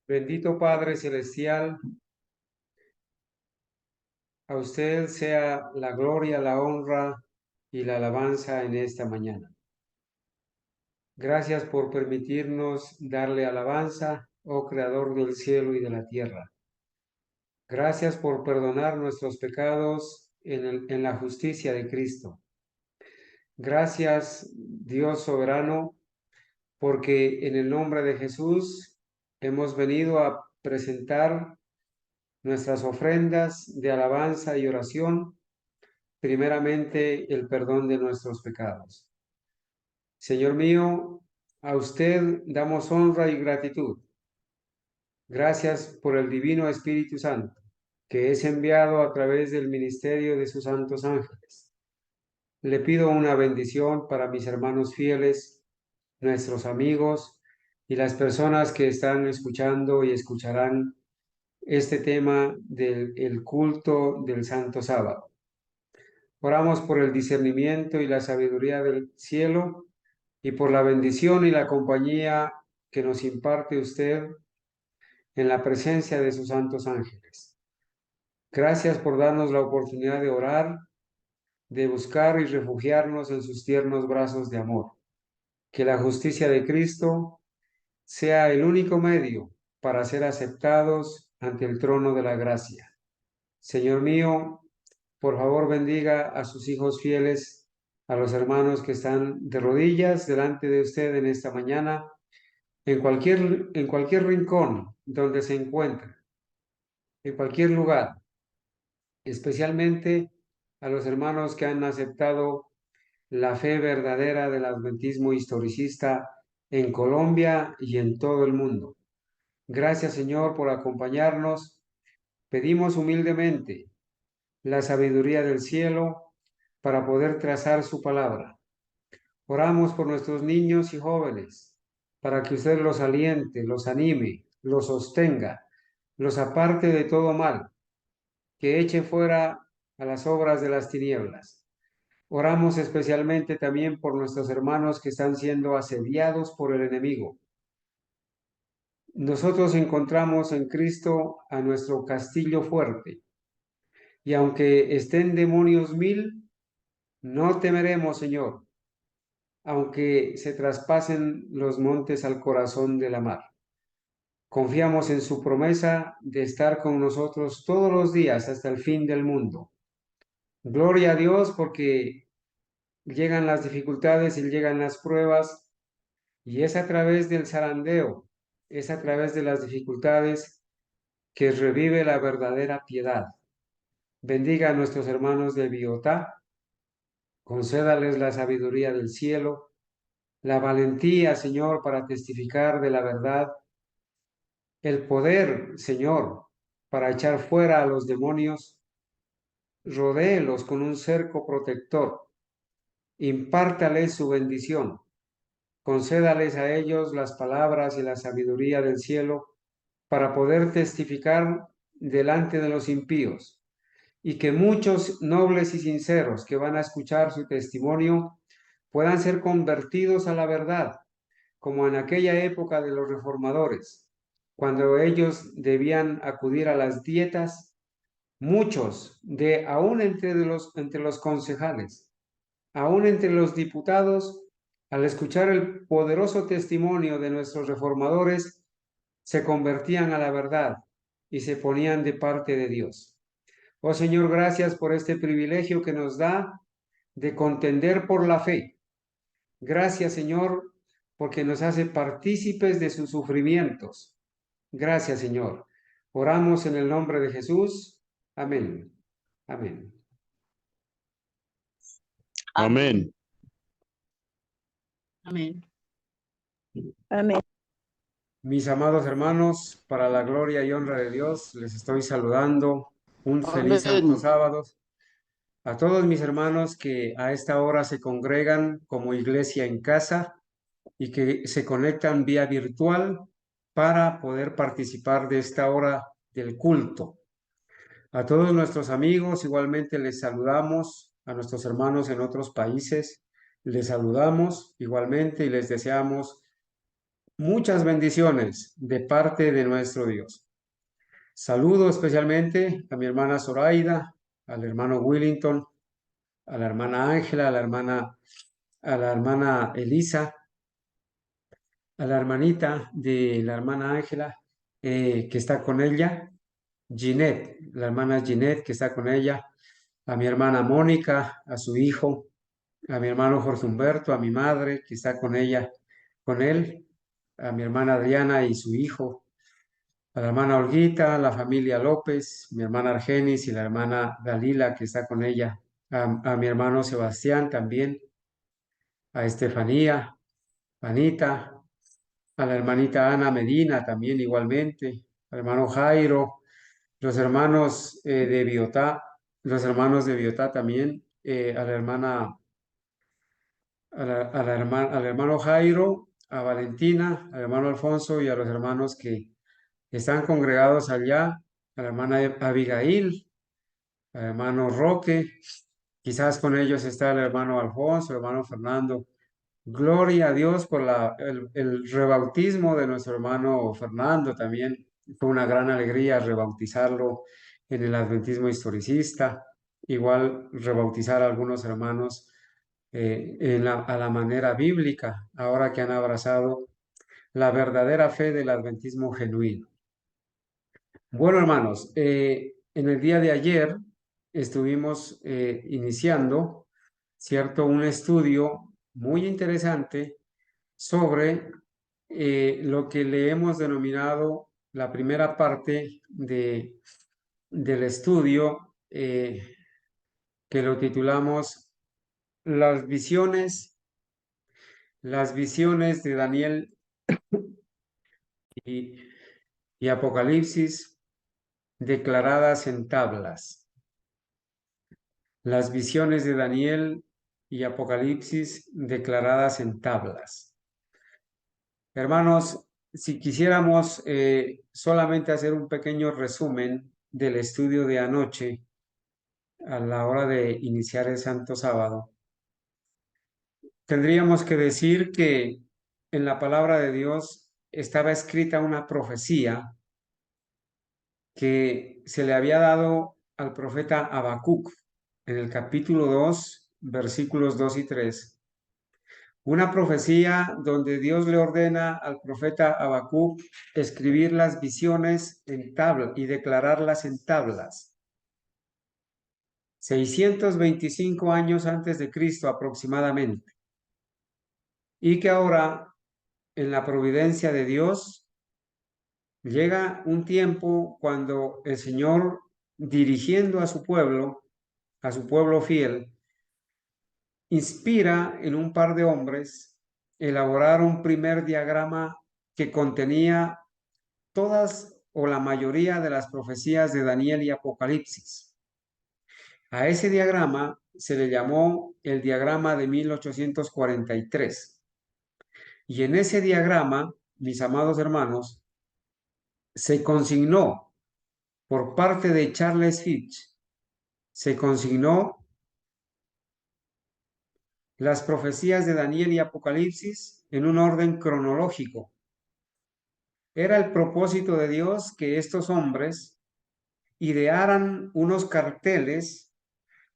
Bendito Padre Celestial, a usted sea la gloria, la honra y la alabanza en esta mañana. Gracias por permitirnos darle alabanza, oh Creador del cielo y de la tierra. Gracias por perdonar nuestros pecados en la justicia de Cristo. Gracias, Dios soberano, porque en el nombre de Jesús hemos venido a presentar nuestras ofrendas de alabanza y oración, primeramente el perdón de nuestros pecados. Señor mío, a usted damos honra y gratitud. Gracias por el Divino Espíritu Santo, que es enviado a través del ministerio de sus santos ángeles. Le pido una bendición para mis hermanos fieles, nuestros amigos y las personas que están escuchando y escucharán este tema del culto del Santo Sábado. Oramos por el discernimiento y la sabiduría del cielo y por la bendición y la compañía que nos imparte usted en la presencia de sus santos ángeles. Gracias por darnos la oportunidad de orar, de buscar y refugiarnos en sus tiernos brazos de amor. Que la justicia de Cristo sea el único medio para ser aceptados ante el trono de la gracia. Señor mío, por favor bendiga a sus hijos fieles, a los hermanos que están de rodillas delante de usted en esta mañana, en cualquier rincón donde se encuentren, en cualquier lugar, especialmente a los hermanos que han aceptado la fe verdadera del adventismo historicista en Colombia y en todo el mundo. Gracias, Señor, por acompañarnos. Pedimos humildemente la sabiduría del cielo para poder trazar su palabra. Oramos por nuestros niños y jóvenes, para que usted los aliente, los anime, los sostenga, los aparte de todo mal, que eche fuera a las obras de las tinieblas. Oramos especialmente también por nuestros hermanos que están siendo asediados por el enemigo. Nosotros encontramos en Cristo a nuestro castillo fuerte, y aunque estén demonios mil, no temeremos, Señor, aunque se traspasen los montes al corazón de la mar. Confiamos en su promesa de estar con nosotros todos los días hasta el fin del mundo. Gloria a Dios, porque llegan las dificultades y llegan las pruebas, y es a través del zarandeo, es a través de las dificultades que revive la verdadera piedad. Bendiga a nuestros hermanos de Biotá, concédales la sabiduría del cielo, la valentía, Señor, para testificar de la verdad, el poder, Señor, para echar fuera a los demonios, rodéelos con un cerco protector, impártales su bendición, concédales a ellos las palabras y la sabiduría del cielo para poder testificar delante de los impíos, y que muchos nobles y sinceros que van a escuchar su testimonio puedan ser convertidos a la verdad, como en aquella época de los reformadores, cuando ellos debían acudir a las dietas, muchos de aún entre los concejales, aún entre los diputados, al escuchar el poderoso testimonio de nuestros reformadores, se convertían a la verdad y se ponían de parte de Dios. Oh Señor, gracias por este privilegio que nos da de contender por la fe. Gracias, Señor, porque nos hace partícipes de sus sufrimientos. Gracias, Señor. Oramos en el nombre de Jesús. Amén. Amén. Amén. Amén. Amén. Mis amados hermanos, para la gloria y honra de Dios, les estoy saludando. Un feliz Amén. Santo Sábado a todos mis hermanos que a esta hora se congregan como iglesia en casa y que se conectan vía virtual para poder participar de esta hora del culto. A todos nuestros amigos igualmente les saludamos, a nuestros hermanos en otros países les saludamos igualmente y les deseamos muchas bendiciones de parte de nuestro Dios. Saludo especialmente a mi hermana Zoraida, al hermano Willington, a la hermana Ángela, a la hermana Elisa, a la hermanita de la hermana Ángela, que está con ella, Ginette, la hermana Ginette, que está con ella, a mi hermana Mónica, a su hijo, a mi hermano Jorge Humberto, a mi madre, que está con ella, con él, a mi hermana Adriana y su hijo, a la hermana Olguita, a la familia López, mi hermana Argenis y la hermana Dalila, que está con ella, a mi hermano Sebastián también, a Estefanía, Anita, a la hermanita Ana Medina también igualmente, al hermano Jairo, los hermanos de Biotá, los hermanos de Biotá también, a la hermana, al hermano Jairo, a Valentina, al hermano Alfonso y a los hermanos que están congregados allá, a la hermana Abigail, al hermano Roque, quizás con ellos está el hermano Alfonso, el hermano Fernando. Gloria a Dios por el rebautismo de nuestro hermano Fernando también. Fue una gran alegría rebautizarlo en el adventismo historicista. Igual rebautizar a algunos hermanos a la manera bíblica, ahora que han abrazado la verdadera fe del adventismo genuino. Bueno, hermanos, en el día de ayer estuvimos iniciando, ¿cierto? Un estudio muy interesante sobre lo que le hemos denominado la primera parte del estudio, que lo titulamos las visiones de Daniel y, y Apocalipsis declaradas en tablas. Las visiones de Daniel y Apocalipsis declaradas en tablas. Hermanos, si quisiéramos solamente hacer un pequeño resumen del estudio de anoche a la hora de iniciar el Santo Sábado, tendríamos que decir que en la palabra de Dios estaba escrita una profecía que se le había dado al profeta Habacuc en el capítulo 2, versículos 2 y 3. Una profecía donde Dios le ordena al profeta Habacuc escribir las visiones en tabla y declararlas en tablas. 625 años antes de Cristo aproximadamente. Y que ahora, en la providencia de Dios, llega un tiempo cuando el Señor, dirigiendo a su pueblo fiel, inspira en un par de hombres elaborar un primer diagrama que contenía todas o la mayoría de las profecías de Daniel y Apocalipsis. A ese diagrama se le llamó el diagrama de 1843. Y en ese diagrama, mis amados hermanos, se consignó por parte de Charles Fitch, se consignó las profecías de Daniel y Apocalipsis en un orden cronológico. Era el propósito de Dios que estos hombres idearan unos carteles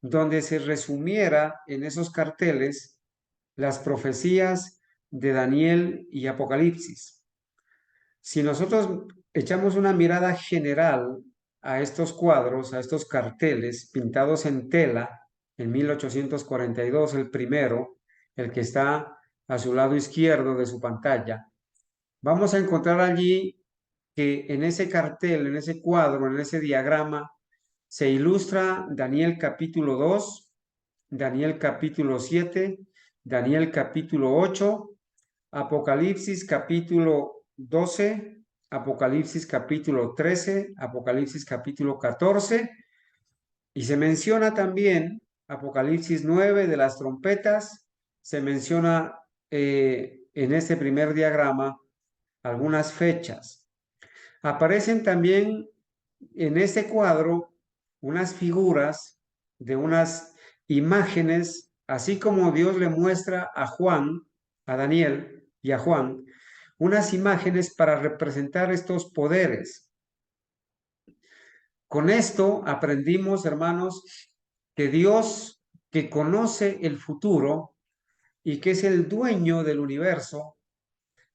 donde se resumiera en esos carteles las profecías de Daniel y Apocalipsis. Si nosotros echamos una mirada general a estos cuadros, a estos carteles pintados en tela en 1842, el primero, el que está a su lado izquierdo de su pantalla, vamos a encontrar allí que en ese cartel, en ese cuadro, en ese diagrama, se ilustra Daniel capítulo 2, Daniel capítulo 7, Daniel capítulo 8, Apocalipsis capítulo 12, Apocalipsis capítulo 13, Apocalipsis capítulo 14, y se menciona también Apocalipsis 9 de las trompetas, se menciona en este primer diagrama algunas fechas. Aparecen también en este cuadro unas figuras de unas imágenes, así como Dios le muestra a Juan, a Daniel y a Juan, unas imágenes para representar estos poderes. Con esto aprendimos, hermanos, que Dios, que conoce el futuro y que es el dueño del universo,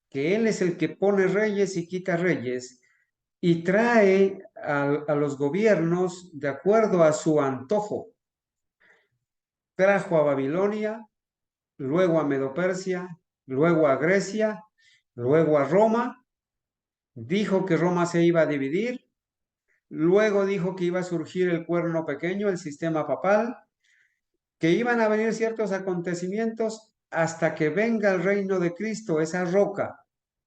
que Él es el que pone reyes y quita reyes y trae a los gobiernos de acuerdo a su antojo. Trajo a Babilonia, luego a Medo-Persia, luego a Grecia, luego a Roma, dijo que Roma se iba a dividir, luego dijo que iba a surgir el cuerno pequeño, el sistema papal, que iban a venir ciertos acontecimientos hasta que venga el reino de Cristo, esa roca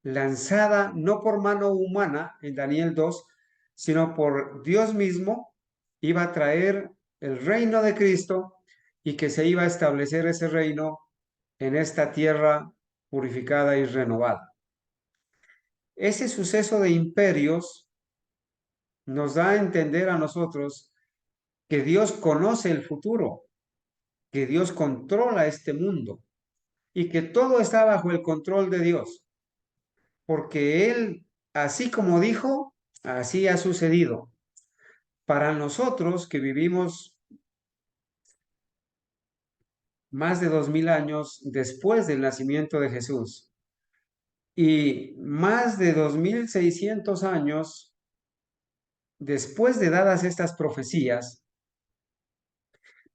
lanzada no por mano humana en Daniel 2, sino por Dios mismo, iba a traer el reino de Cristo y que se iba a establecer ese reino en esta tierra purificada y renovada. Ese suceso de imperios nos da a entender a nosotros que Dios conoce el futuro, que Dios controla este mundo y que todo está bajo el control de Dios, porque Él, así como dijo, así ha sucedido. Para nosotros que vivimos más de 2000 años después del nacimiento de Jesús y más de 2600 años después de dadas estas profecías,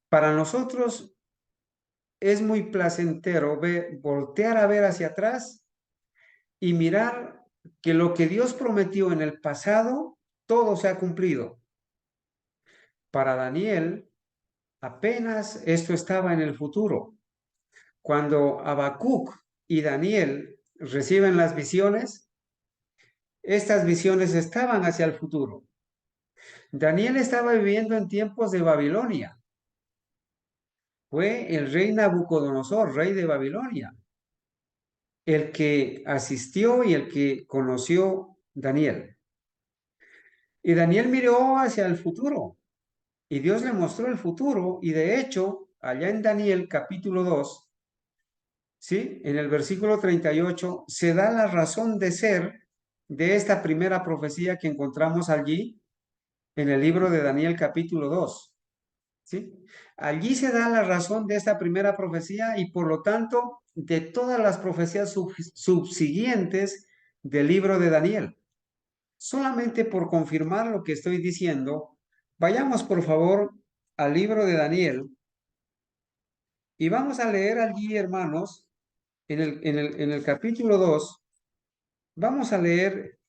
para nosotros es muy placentero voltear a ver hacia atrás y mirar que lo que Dios prometió en el pasado, todo se ha cumplido. Para Daniel, apenas esto estaba en el futuro. Cuando Habacuc y Daniel reciben las visiones, estas visiones estaban hacia el futuro. Daniel estaba viviendo en tiempos de Babilonia. Fue el rey Nabucodonosor, rey de Babilonia, el que asistió y el que conoció Daniel. Y Daniel miró hacia el futuro y Dios le mostró el futuro y de hecho, allá en Daniel capítulo 2, ¿sí? En el versículo 38 se da la razón de ser de esta primera profecía que encontramos allí en el libro de Daniel capítulo 2, ¿sí? Allí se da la razón de esta primera profecía y por lo tanto de todas las profecías subsiguientes del libro de Daniel. Solamente por confirmar lo que estoy diciendo, vayamos por favor al libro de Daniel y vamos a leer allí, hermanos, en el capítulo 2, vamos a leer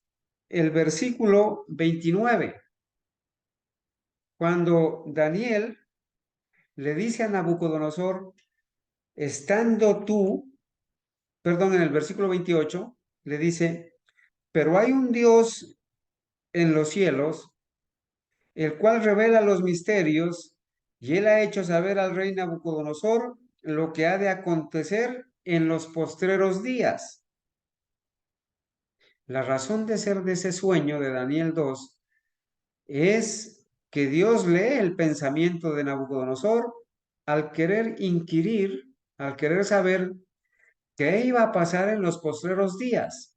el versículo 29, cuando Daniel le dice a Nabucodonosor, estando tú, perdón, en el versículo 28, le dice, pero hay un Dios en los cielos, el cual revela los misterios, y él ha hecho saber al rey Nabucodonosor lo que ha de acontecer en los postreros días. La razón de ser de ese sueño de Daniel 2 es que Dios lee el pensamiento de Nabucodonosor al querer inquirir, al querer saber qué iba a pasar en los postreros días.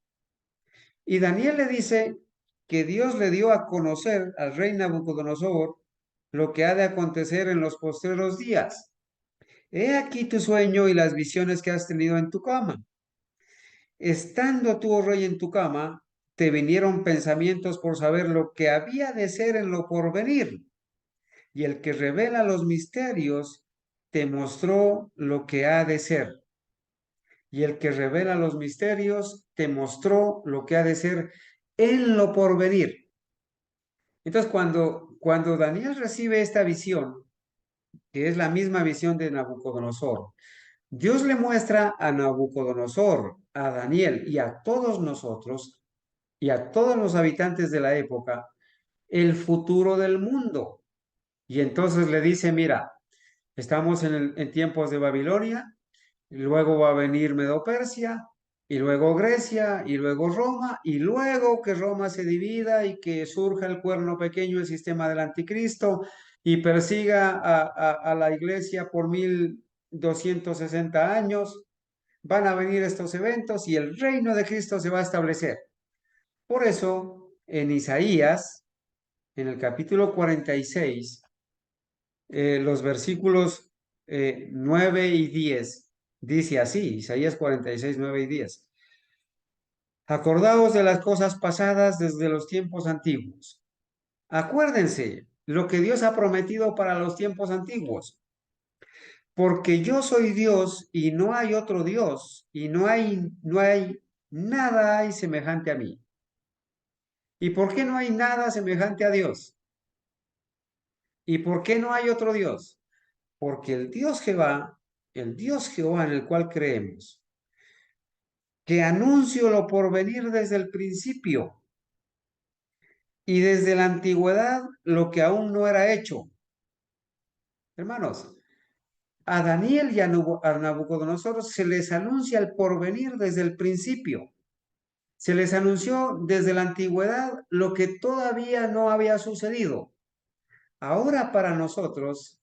Y Daniel le dice que Dios le dio a conocer al rey Nabucodonosor lo que ha de acontecer en los postreros días. He aquí tu sueño y las visiones que has tenido en tu cama. Estando tú, oh rey, en tu cama, te vinieron pensamientos por saber lo que había de ser en lo porvenir. Y el que revela los misterios te mostró lo que ha de ser. Y el que revela los misterios te mostró lo que ha de ser en lo porvenir. Entonces, cuando Daniel recibe esta visión, que es la misma visión de Nabucodonosor, Dios le muestra a Nabucodonosor, a Daniel y a todos nosotros y a todos los habitantes de la época el futuro del mundo. Y entonces le dice, mira, estamos en tiempos de Babilonia, y luego va a venir Medo-Persia, y luego Grecia, y luego Roma, y luego que Roma se divida y que surja el cuerno pequeño, el sistema del anticristo, y persiga a la iglesia por 1260 años, van a venir estos eventos y el reino de Cristo se va a establecer. Por eso, en Isaías, en el capítulo 46, los versículos 9 y 10, dice así, Isaías 46, 9 y 10. Acordaos de las cosas pasadas desde los tiempos antiguos. Acuérdense lo que Dios ha prometido para los tiempos antiguos. Porque yo soy Dios y no hay otro Dios, y no hay nada hay semejante a mí. ¿Y por qué no hay nada semejante a Dios? ¿Y por qué no hay otro Dios? Porque el Dios Jehová en el cual creemos, que anuncio lo por venir desde el principio y desde la antigüedad lo que aún no era hecho. Hermanos, a Daniel y a Nabucodonosor se les anuncia el porvenir desde el principio. Se les anunció desde la antigüedad lo que todavía no había sucedido. Ahora para nosotros,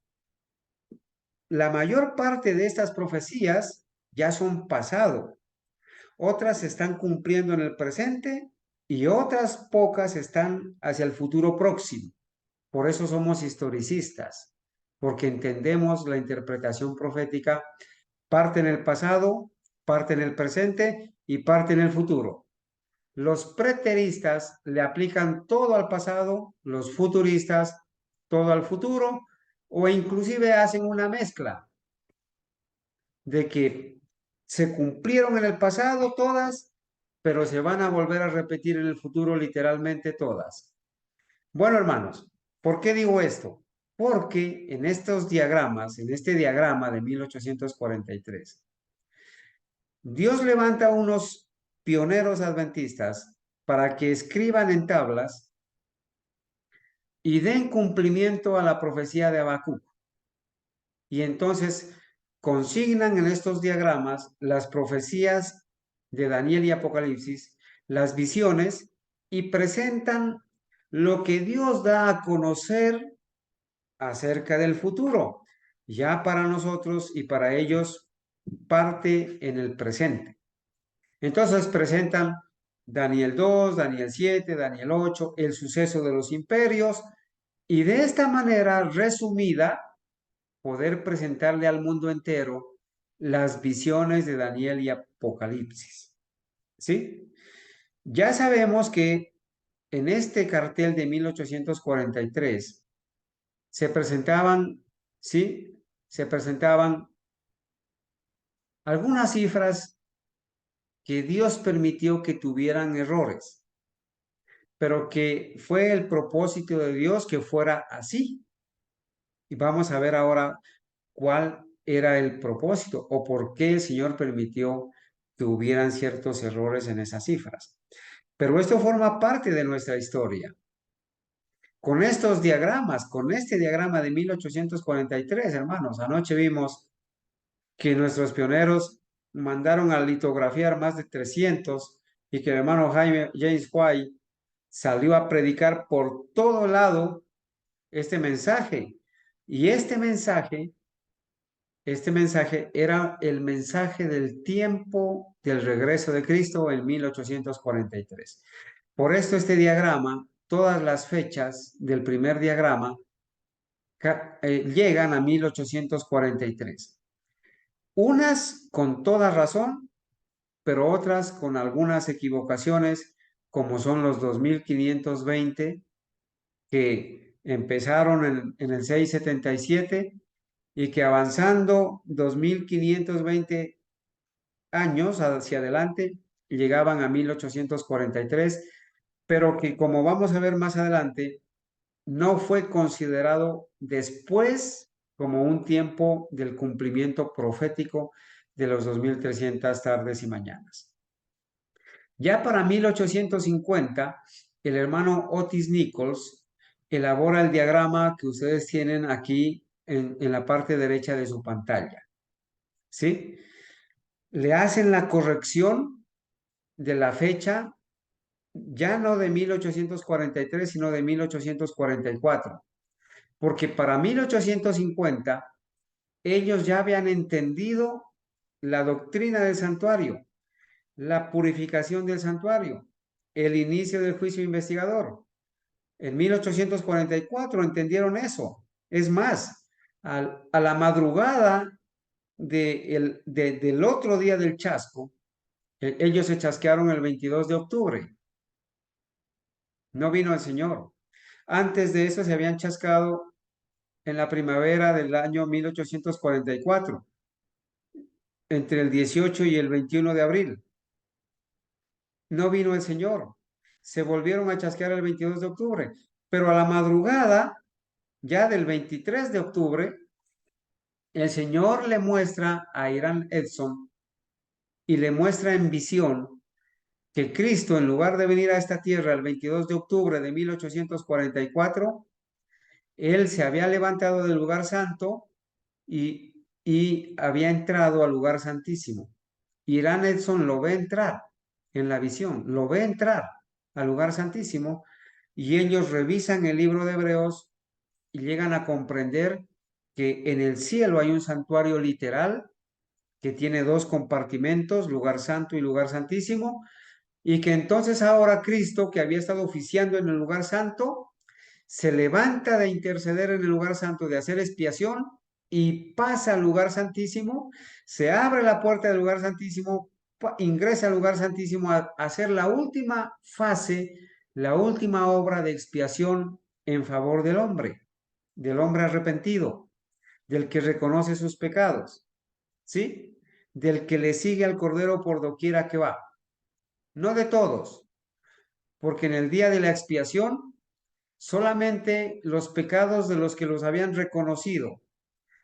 la mayor parte de estas profecías ya son pasado. Otras se están cumpliendo en el presente y otras pocas están hacia el futuro próximo. Por eso somos historicistas, porque entendemos la interpretación profética parte en el pasado, parte en el presente y parte en el futuro. Los preteristas le aplican todo al pasado, los futuristas todo al futuro, o inclusive hacen una mezcla de que se cumplieron en el pasado todas, pero se van a volver a repetir en el futuro literalmente todas. Bueno, hermanos, ¿por qué digo esto? Porque en estos diagramas, en este diagrama de 1843, Dios levanta unos pioneros adventistas para que escriban en tablas y den cumplimiento a la profecía de Habacuc. Y entonces consignan en estos diagramas las profecías de Daniel y Apocalipsis, las visiones, y presentan lo que Dios da a conocer acerca del futuro, ya para nosotros y para ellos parte en el presente. Entonces presentan Daniel 2, Daniel 7, Daniel 8, el suceso de los imperios, y de esta manera resumida, poder presentarle al mundo entero las visiones de Daniel y Apocalipsis. ¿Sí? Ya sabemos que en este cartel de 1843 se presentaban, ¿sí? Se presentaban algunas cifras que Dios permitió que tuvieran errores, pero que fue el propósito de Dios que fuera así. Y vamos a ver ahora cuál era el propósito o por qué el Señor permitió que hubieran ciertos errores en esas cifras. Pero esto forma parte de nuestra historia. Con estos diagramas, con este diagrama de 1843, hermanos, anoche vimos que nuestros pioneros mandaron a litografiar más de 300 y que el hermano James White salió a predicar por todo lado este mensaje. Y este mensaje era el mensaje del tiempo del regreso de Cristo en 1843. Por esto este diagrama, todas las fechas del primer diagrama llegan a 1843. Unas con toda razón, pero otras con algunas equivocaciones, como son los 2520 que empezaron en el 677 y que avanzando 2520 años hacia adelante llegaban a 1843, pero que como vamos a ver más adelante, no fue considerado después como un tiempo del cumplimiento profético de los 2300 tardes y mañanas. Ya para 1850, el hermano Otis Nichols elabora el diagrama que ustedes tienen aquí en la parte derecha de su pantalla. ¿Sí? Le hacen la corrección de la fecha, ya no de 1843, sino de 1844, porque para 1850 ellos ya habían entendido la doctrina del santuario, la purificación del santuario, el inicio del juicio investigador. En 1844 entendieron eso. Es más, a la madrugada del otro día del chasco, ellos se chasquearon el 22 de octubre. No vino el Señor. Antes de eso se habían chascado en la primavera del año 1844, entre el 18 y el 21 de abril. No vino el Señor. Se volvieron a chasquear el 22 de octubre. Pero a la madrugada, ya del 23 de octubre, el Señor le muestra a Irán Edson y le muestra en visión que Cristo, en lugar de venir a esta tierra el 22 de octubre de 1844, él se había levantado del lugar santo y había entrado al lugar santísimo. Irán Edson lo ve entrar en la visión, lo ve entrar al lugar santísimo y ellos revisan el libro de Hebreos y llegan a comprender que en el cielo hay un santuario literal que tiene dos compartimentos, lugar santo y lugar santísimo, y que entonces ahora Cristo, que había estado oficiando en el lugar santo, se levanta de interceder en el lugar santo, de hacer expiación, y pasa al lugar santísimo, se abre la puerta del lugar santísimo, ingresa al lugar santísimo a hacer la última fase, la última obra de expiación en favor del hombre arrepentido, del que reconoce sus pecados, ¿sí? Del que le sigue al Cordero por doquiera que va. No de todos, porque en el día de la expiación solamente los pecados de los que los habían reconocido,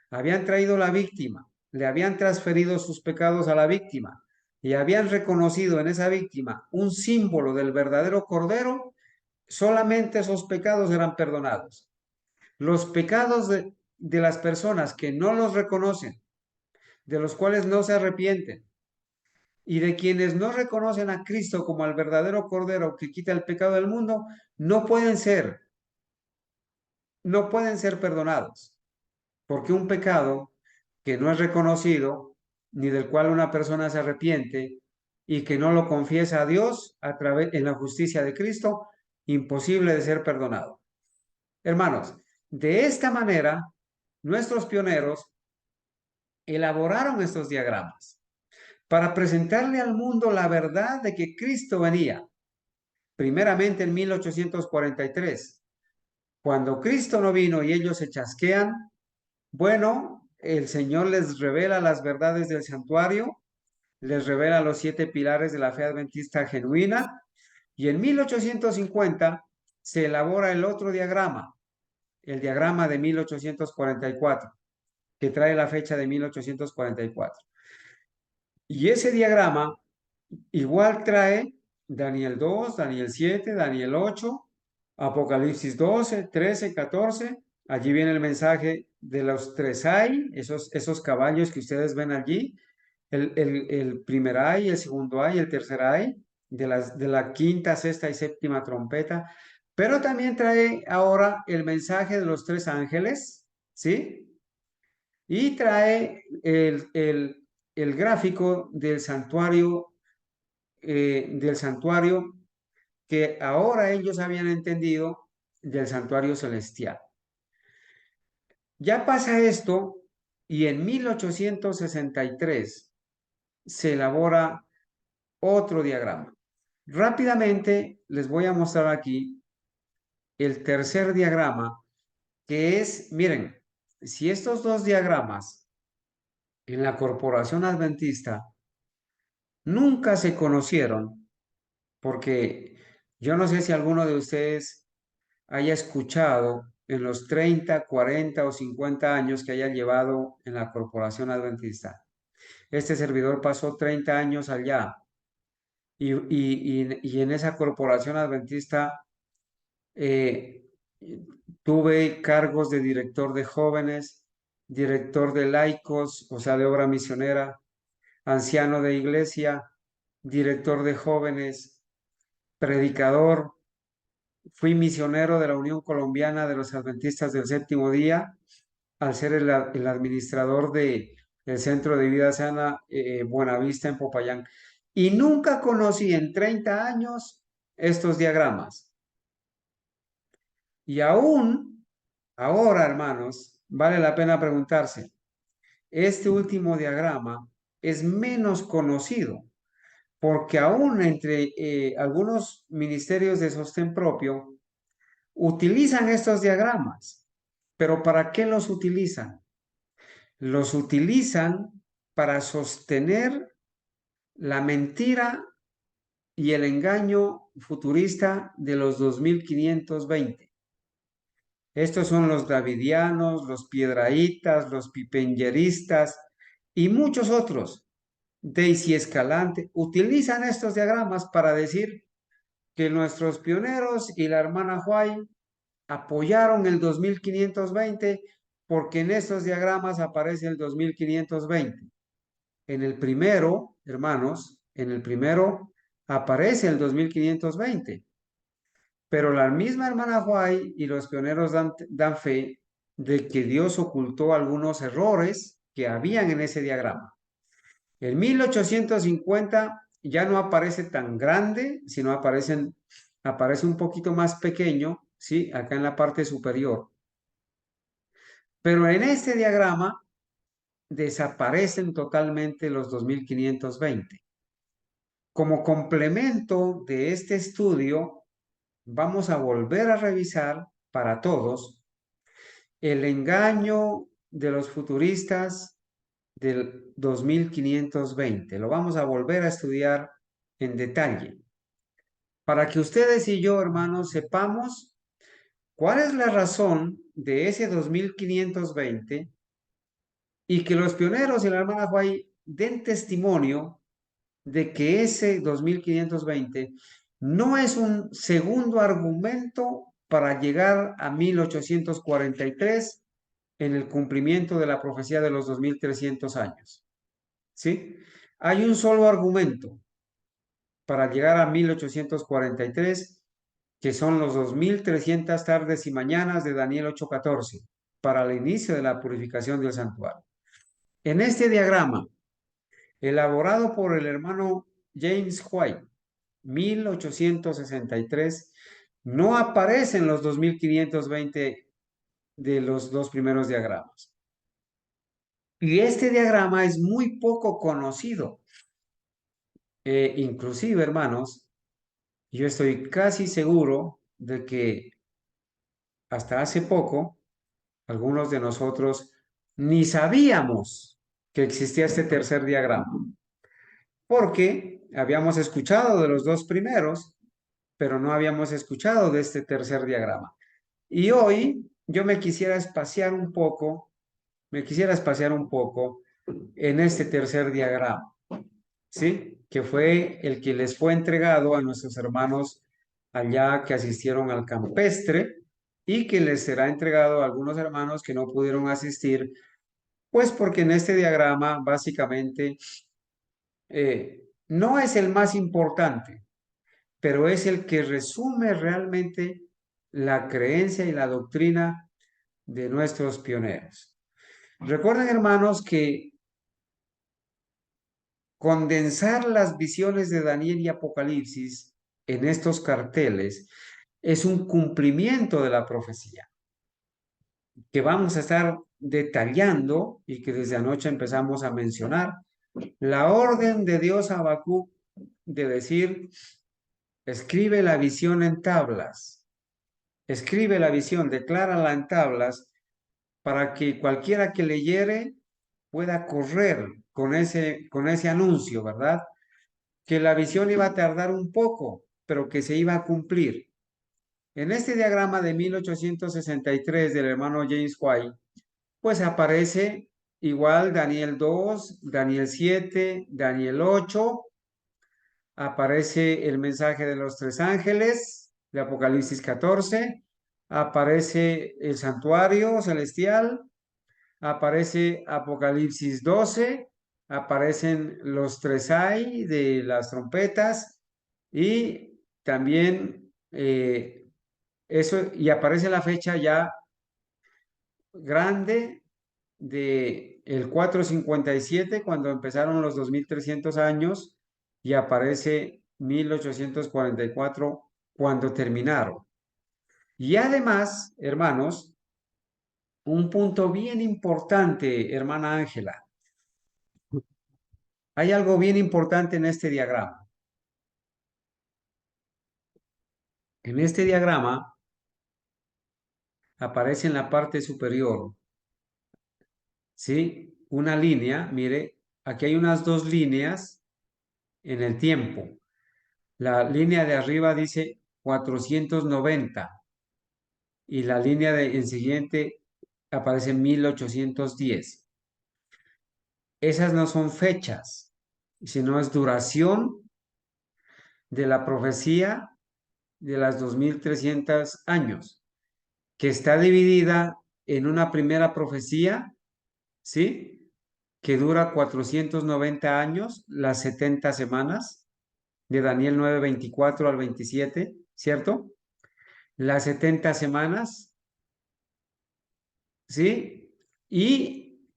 habían traído la víctima, le habían transferido sus pecados a la víctima y habían reconocido en esa víctima un símbolo del verdadero Cordero, solamente esos pecados eran perdonados. Los pecados de las personas que no los reconocen, de los cuales no se arrepienten, y de quienes no reconocen a Cristo como el verdadero Cordero que quita el pecado del mundo, no pueden ser, no pueden ser perdonados, porque un pecado que no es reconocido, ni del cual una persona se arrepiente y que no lo confiesa a Dios a través en la justicia de Cristo, imposible de ser perdonado. Hermanos, de esta manera, nuestros pioneros elaboraron estos diagramas para presentarle al mundo la verdad de que Cristo venía, primeramente en 1843. Cuando Cristo no vino y ellos se chasquean, bueno, el Señor les revela las verdades del santuario, les revela los 7 pilares de la fe adventista genuina, y en 1850 se elabora el otro diagrama, el diagrama de 1844, que trae la fecha de 1844. Y ese diagrama igual trae Daniel 2, Daniel 7, Daniel 8, Apocalipsis 12, 13, 14. Allí viene el mensaje de los tres ay, esos caballos que ustedes ven allí. El primer ay, el segundo ay, el tercer ay, de la quinta, sexta y séptima trompeta. Pero también trae ahora el mensaje de los tres ángeles, ¿sí? Y trae el gráfico del santuario que ahora ellos habían entendido del santuario celestial. Ya pasa esto y en 1863 se elabora otro diagrama. Rápidamente les voy a mostrar aquí el tercer diagrama, que es, miren, si estos dos diagramas en la corporación adventista nunca se conocieron, porque yo no sé si alguno de ustedes haya escuchado en los 30, 40 o 50 años que haya llevado en la corporación adventista. Este servidor pasó 30 años allá y en esa corporación adventista eh, tuve cargos de director de jóvenes, director de laicos, o sea, de obra misionera, anciano de iglesia, director de jóvenes, predicador. Fui misionero de la Unión Colombiana de los Adventistas del Séptimo Día, al ser el administrador de el Centro de Vida Sana Buenavista en Popayán. Y nunca conocí en 30 años estos diagramas. Y aún, ahora, hermanos, vale la pena preguntarse, este último diagrama es menos conocido, porque aún entre algunos ministerios de sostén propio utilizan estos diagramas. Pero ¿para qué los utilizan? Los utilizan para sostener la mentira y el engaño futurista de los 2520. Estos son los davidianos, los piedraítas, los pipenyeristas y muchos otros. Daisy Escalante utilizan estos diagramas para decir que nuestros pioneros y la hermana Huay apoyaron el 2520 porque en estos diagramas aparece el 2520. En el primero, hermanos, en el primero aparece el 2520. Pero la misma hermana White y los pioneros dan fe de que Dios ocultó algunos errores que habían en ese diagrama. En 1850 ya no aparece tan grande, sino aparece un poquito más pequeño, ¿sí? Acá en la parte superior. Pero en este diagrama desaparecen totalmente los 2520. Como complemento de este estudio, vamos a volver a revisar para todos el engaño de los futuristas del 2520. Lo vamos a volver a estudiar en detalle para que ustedes y yo, hermanos, sepamos cuál es la razón de ese 2520 y que los pioneros y la hermana Huay den testimonio de que ese 2520 no es un segundo argumento para llegar a 1843 en el cumplimiento de la profecía de los 2300 años. ¿Sí? Hay un solo argumento para llegar a 1843, que son los 2300 tardes y mañanas de Daniel 8:14, para el inicio de la purificación del santuario. En este diagrama, elaborado por el hermano James White, 1863, no aparecen los 2520 de los dos primeros diagramas. Y este diagrama es muy poco conocido. Inclusive, hermanos, yo estoy casi seguro de que hasta hace poco, algunos de nosotros ni sabíamos que existía este tercer diagrama, porque habíamos escuchado de los dos primeros, pero no habíamos escuchado de este tercer diagrama. Y hoy yo me quisiera espaciar un poco en este tercer diagrama, ¿sí? Que fue el que les fue entregado a nuestros hermanos allá que asistieron al campestre y que les será entregado a algunos hermanos que no pudieron asistir, pues porque en este diagrama básicamente no es el más importante, pero es el que resume realmente la creencia y la doctrina de nuestros pioneros. Recuerden, hermanos, que condensar las visiones de Daniel y Apocalipsis en estos carteles es un cumplimiento de la profecía que vamos a estar detallando y que desde anoche empezamos a mencionar. La orden de Dios a Habacuc de decir, escribe la visión en tablas, escribe la visión, declárala en tablas para que cualquiera que leyere pueda correr con ese anuncio, ¿verdad? Que la visión iba a tardar un poco, pero que se iba a cumplir. En este diagrama de 1863 del hermano James White, pues aparece igual Daniel 2, Daniel 7, Daniel 8, aparece el mensaje de los tres ángeles de Apocalipsis 14, aparece el santuario celestial, aparece Apocalipsis 12, aparecen los tres ay de las trompetas y también eso, y aparece la fecha ya grande de el 457 cuando empezaron los 2300 años y aparece 1844 cuando terminaron. Y además, hermanos, un punto bien importante, hermana Ángela. Hay algo bien importante en este diagrama. En este diagrama aparece en la parte superior, ¿sí? Una línea, mire, aquí hay unas dos líneas en el tiempo. La línea de arriba dice 490 y la línea de en siguiente aparece 1810. Esas no son fechas, sino es duración de la profecía de las 2300 años, que está dividida en una primera profecía, ¿sí? Que dura 490 años, las 70 semanas, de Daniel 9:24 al 27, ¿cierto? Las 70 semanas, ¿sí? Y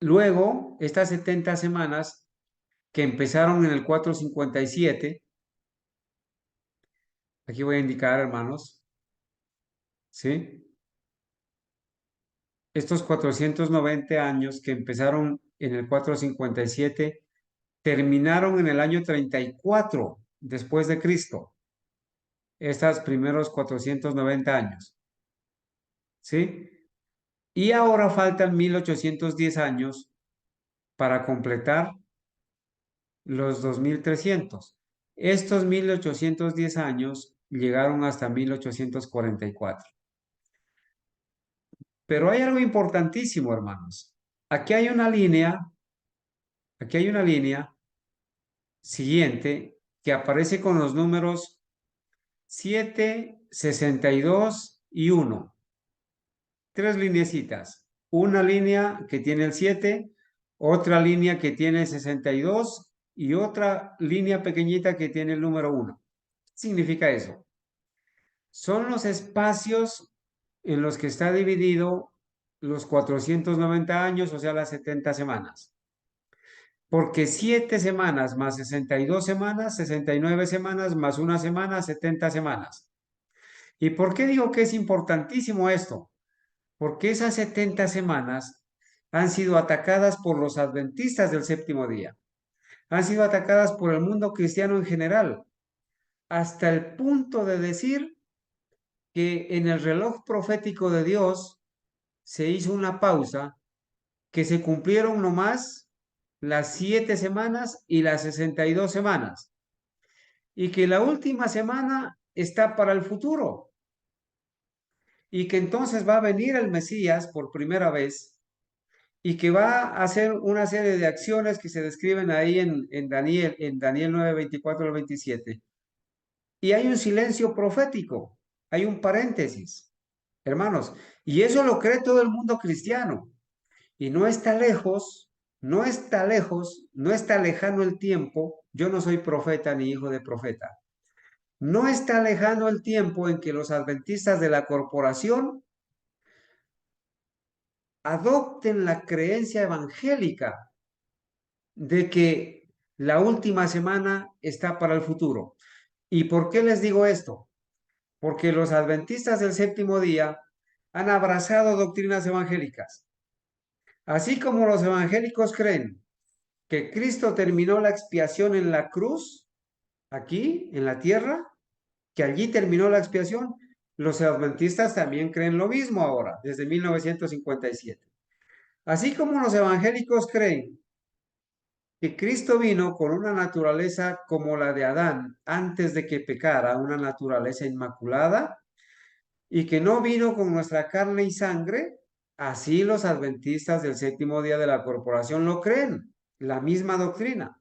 luego, estas 70 semanas que empezaron en el 457, aquí voy a indicar, hermanos, ¿sí? Estos 490 años que empezaron en el 457 terminaron en el año 34 después de Cristo. Estos primeros 490 años, ¿sí? Y ahora faltan 1810 años para completar los 2300. Estos 1810 años llegaron hasta 1844. Pero hay algo importantísimo, hermanos. Aquí hay una línea, aquí hay una línea siguiente que aparece con los números 7, 62 y 1. Tres lineecitas. Una línea que tiene el 7, otra línea que tiene 62 y otra línea pequeñita que tiene el número 1. ¿Qué significa eso? Son los espacios en los que está dividido los 490 años, o sea, las 70 semanas. Porque 7 semanas más 62 semanas, 69 semanas más una semana, 70 semanas. ¿Y por qué digo que es importantísimo esto? Porque esas 70 semanas han sido atacadas por los adventistas del séptimo día. Han sido atacadas por el mundo cristiano en general, hasta el punto de decir que en el reloj profético de Dios se hizo una pausa, que se cumplieron nomás las 7 semanas y las 62 semanas, y que la última semana está para el futuro, y que entonces va a venir el Mesías por primera vez, y que va a hacer una serie de acciones que se describen ahí en Daniel 9:24 al 27. Y hay un silencio profético, hay un paréntesis, hermanos, y eso lo cree todo el mundo cristiano. Y no está lejos, no está lejos, no está lejano el tiempo. Yo no soy profeta ni hijo de profeta. No está lejano el tiempo en que los adventistas de la corporación adopten la creencia evangélica de que la última semana está para el futuro. ¿Y por qué les digo esto? Porque los adventistas del séptimo día han abrazado doctrinas evangélicas. Así como los evangélicos creen que Cristo terminó la expiación en la cruz, aquí, en la tierra, que allí terminó la expiación, los adventistas también creen lo mismo ahora, desde 1957. Así como los evangélicos creen que Cristo vino con una naturaleza como la de Adán antes de que pecara, una naturaleza inmaculada, y que no vino con nuestra carne y sangre, así los adventistas del séptimo día de la corporación lo creen, la misma doctrina.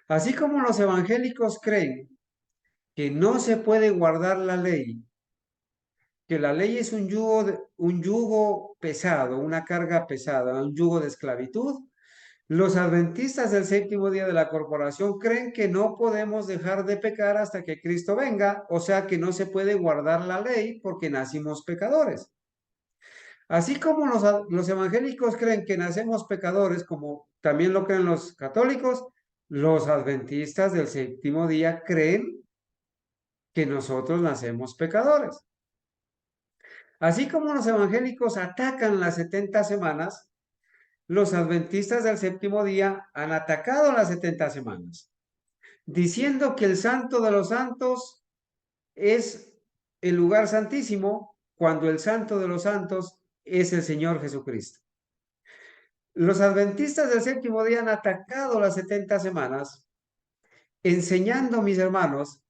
Así como los evangélicos creen que no se puede guardar la ley, que la ley es un yugo pesado, una carga pesada, un yugo de esclavitud, los adventistas del séptimo día de la corporación creen que no podemos dejar de pecar hasta que Cristo venga, o sea que no se puede guardar la ley porque nacimos pecadores. Así como los evangélicos creen que nacemos pecadores, como también lo creen los católicos, los adventistas del séptimo día creen que nosotros nacemos pecadores. Así como los evangélicos atacan las 70 semanas, los adventistas del séptimo día han atacado las 70 semanas, diciendo que el santo de los santos es el lugar santísimo, cuando el santo de los santos es el Señor Jesucristo. Los adventistas del séptimo día han atacado las 70 semanas, enseñando, mis hermanos,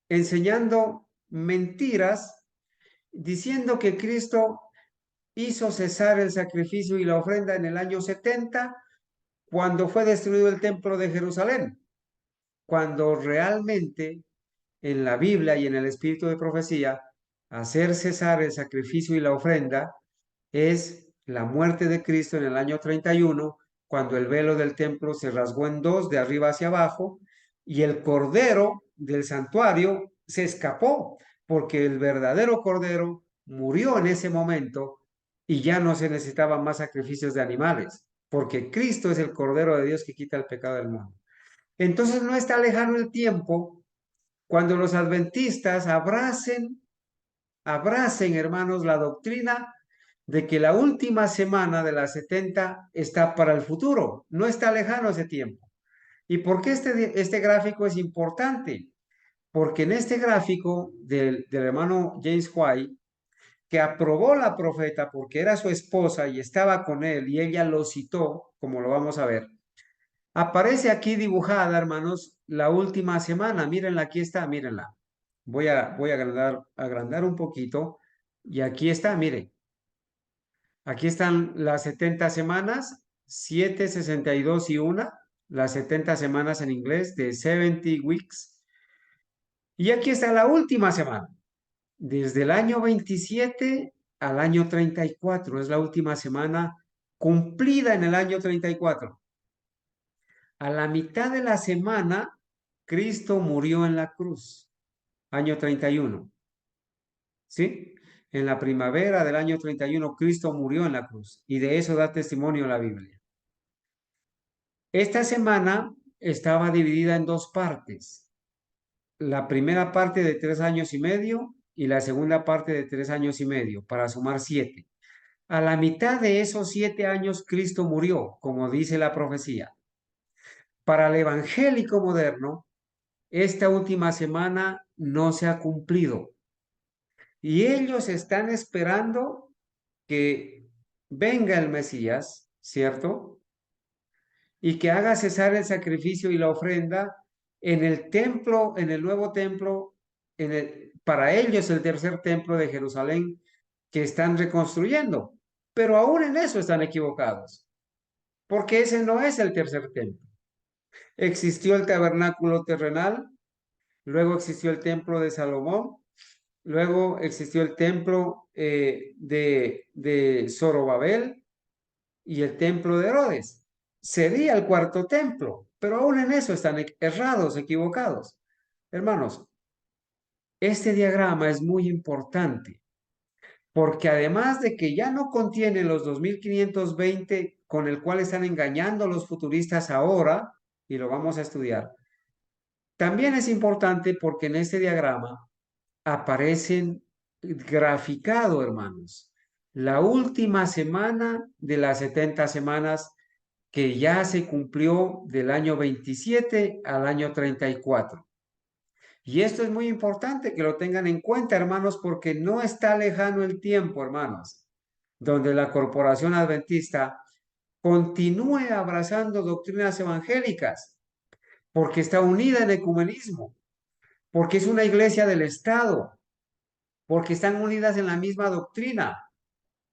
enseñando mentiras, diciendo que Cristo hizo cesar el sacrificio y la ofrenda en el año 70, cuando fue destruido el templo de Jerusalén, cuando realmente en la Biblia y en el espíritu de profecía, hacer cesar el sacrificio y la ofrenda es la muerte de Cristo en el año 31, cuando el velo del templo se rasgó en dos, de arriba hacia abajo, y el cordero del santuario se escapó, porque el verdadero cordero murió en ese momento y ya no se necesitaban más sacrificios de animales, porque Cristo es el cordero de Dios que quita el pecado del mundo. Entonces no está lejano el tiempo cuando los adventistas abracen, hermanos, la doctrina de que la última semana de las 70 está para el futuro, no está lejano ese tiempo. ¿Y por qué este gráfico es importante? Porque en este gráfico del hermano James White, que aprobó la profeta porque era su esposa y estaba con él y ella lo citó, como lo vamos a ver, aparece aquí dibujada, hermanos, la última semana. Mírenla, aquí está, mírenla. Voy a agrandar un poquito. Y aquí está, miren. Aquí están las 70 semanas, 7, 62 y 1. Las 70 semanas en inglés de 70 weeks. Y aquí está la última semana. Desde el año 27 al año 34. Es la última semana cumplida en el año 34. A la mitad de la semana, Cristo murió en la cruz, año 31. ¿Sí? En la primavera del año 31, Cristo murió en la cruz. Y de eso da testimonio la Biblia. Esta semana estaba dividida en dos partes. La primera parte de 3 años y medio y la segunda parte de 3 años y medio, para sumar 7. A la mitad de esos 7 años, Cristo murió, como dice la profecía. Para el evangélico moderno, esta última semana no se ha cumplido y ellos están esperando que venga el Mesías, ¿cierto? Y que haga cesar el sacrificio y la ofrenda en el templo, en el nuevo templo, para ellos el tercer templo de Jerusalén que están reconstruyendo. Pero aún en eso están equivocados, porque ese no es el tercer templo. Existió el tabernáculo terrenal, luego existió el templo de Salomón. Luego existió el templo de Zorobabel y el templo de Herodes. Sería el cuarto templo, pero aún en eso están errados, equivocados. Hermanos, este diagrama es muy importante porque además de que ya no contiene los 2520 con el cual están engañando a los futuristas ahora, y lo vamos a estudiar, también es importante porque en este diagrama aparecen graficado, hermanos, la última semana de las 70 semanas que ya se cumplió del año 27 al año 34. Y esto es muy importante que lo tengan en cuenta, hermanos, porque no está lejano el tiempo, hermanos, donde la corporación adventista continúe abrazando doctrinas evangélicas, porque está unida en ecumenismo, porque es una iglesia del Estado, porque están unidas en la misma doctrina,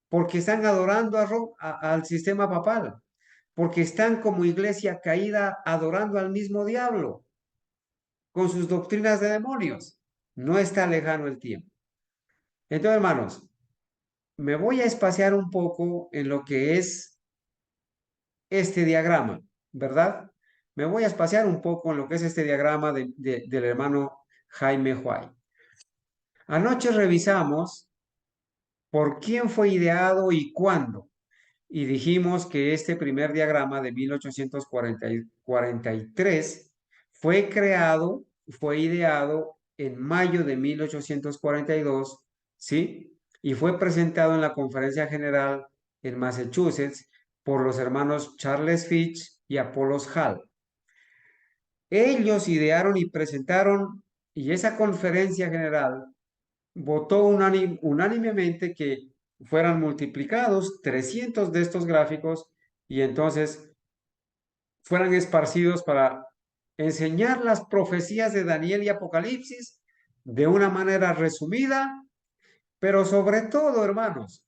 porque están adorando al sistema papal, porque están como iglesia caída adorando al mismo diablo, con sus doctrinas de demonios. No está lejano el tiempo. Entonces, hermanos, me voy a espaciar un poco en lo que es este diagrama, ¿verdad? Me voy a espaciar un poco en lo que es este diagrama del hermano Jaime White. Anoche revisamos ¿Por quién fue ideado y cuándo? Y dijimos que este primer diagrama de 1843 fue creado, fue ideado en mayo de 1842, ¿sí? Y fue presentado en la Conferencia General en Massachusetts por los hermanos Charles Fitch y Apollos Hall. Ellos idearon y presentaron, y esa conferencia general votó unánimemente que fueran multiplicados 300 de estos gráficos y entonces fueran esparcidos para enseñar las profecías de Daniel y Apocalipsis de una manera resumida, pero sobre todo, hermanos,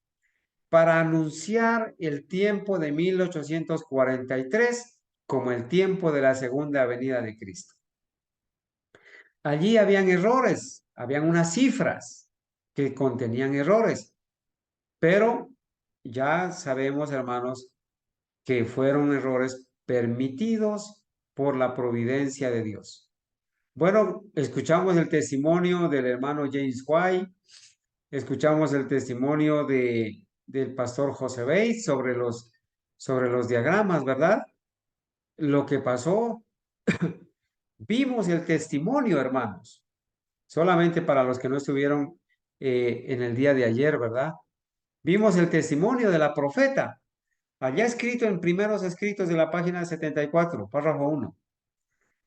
para anunciar el tiempo de 1843 como el tiempo de la segunda venida de Cristo. Allí habían errores, habían unas cifras que contenían errores, pero ya sabemos, hermanos, que fueron errores permitidos por la providencia de Dios. Bueno, escuchamos el testimonio del hermano James White, escuchamos el testimonio del pastor José Bates sobre los diagramas, ¿verdad? Lo que pasó, vimos el testimonio, hermanos, solamente para los que no estuvieron en el día de ayer, ¿verdad? Vimos el testimonio de la profeta, allá escrito en primeros escritos de la página 74, párrafo 1.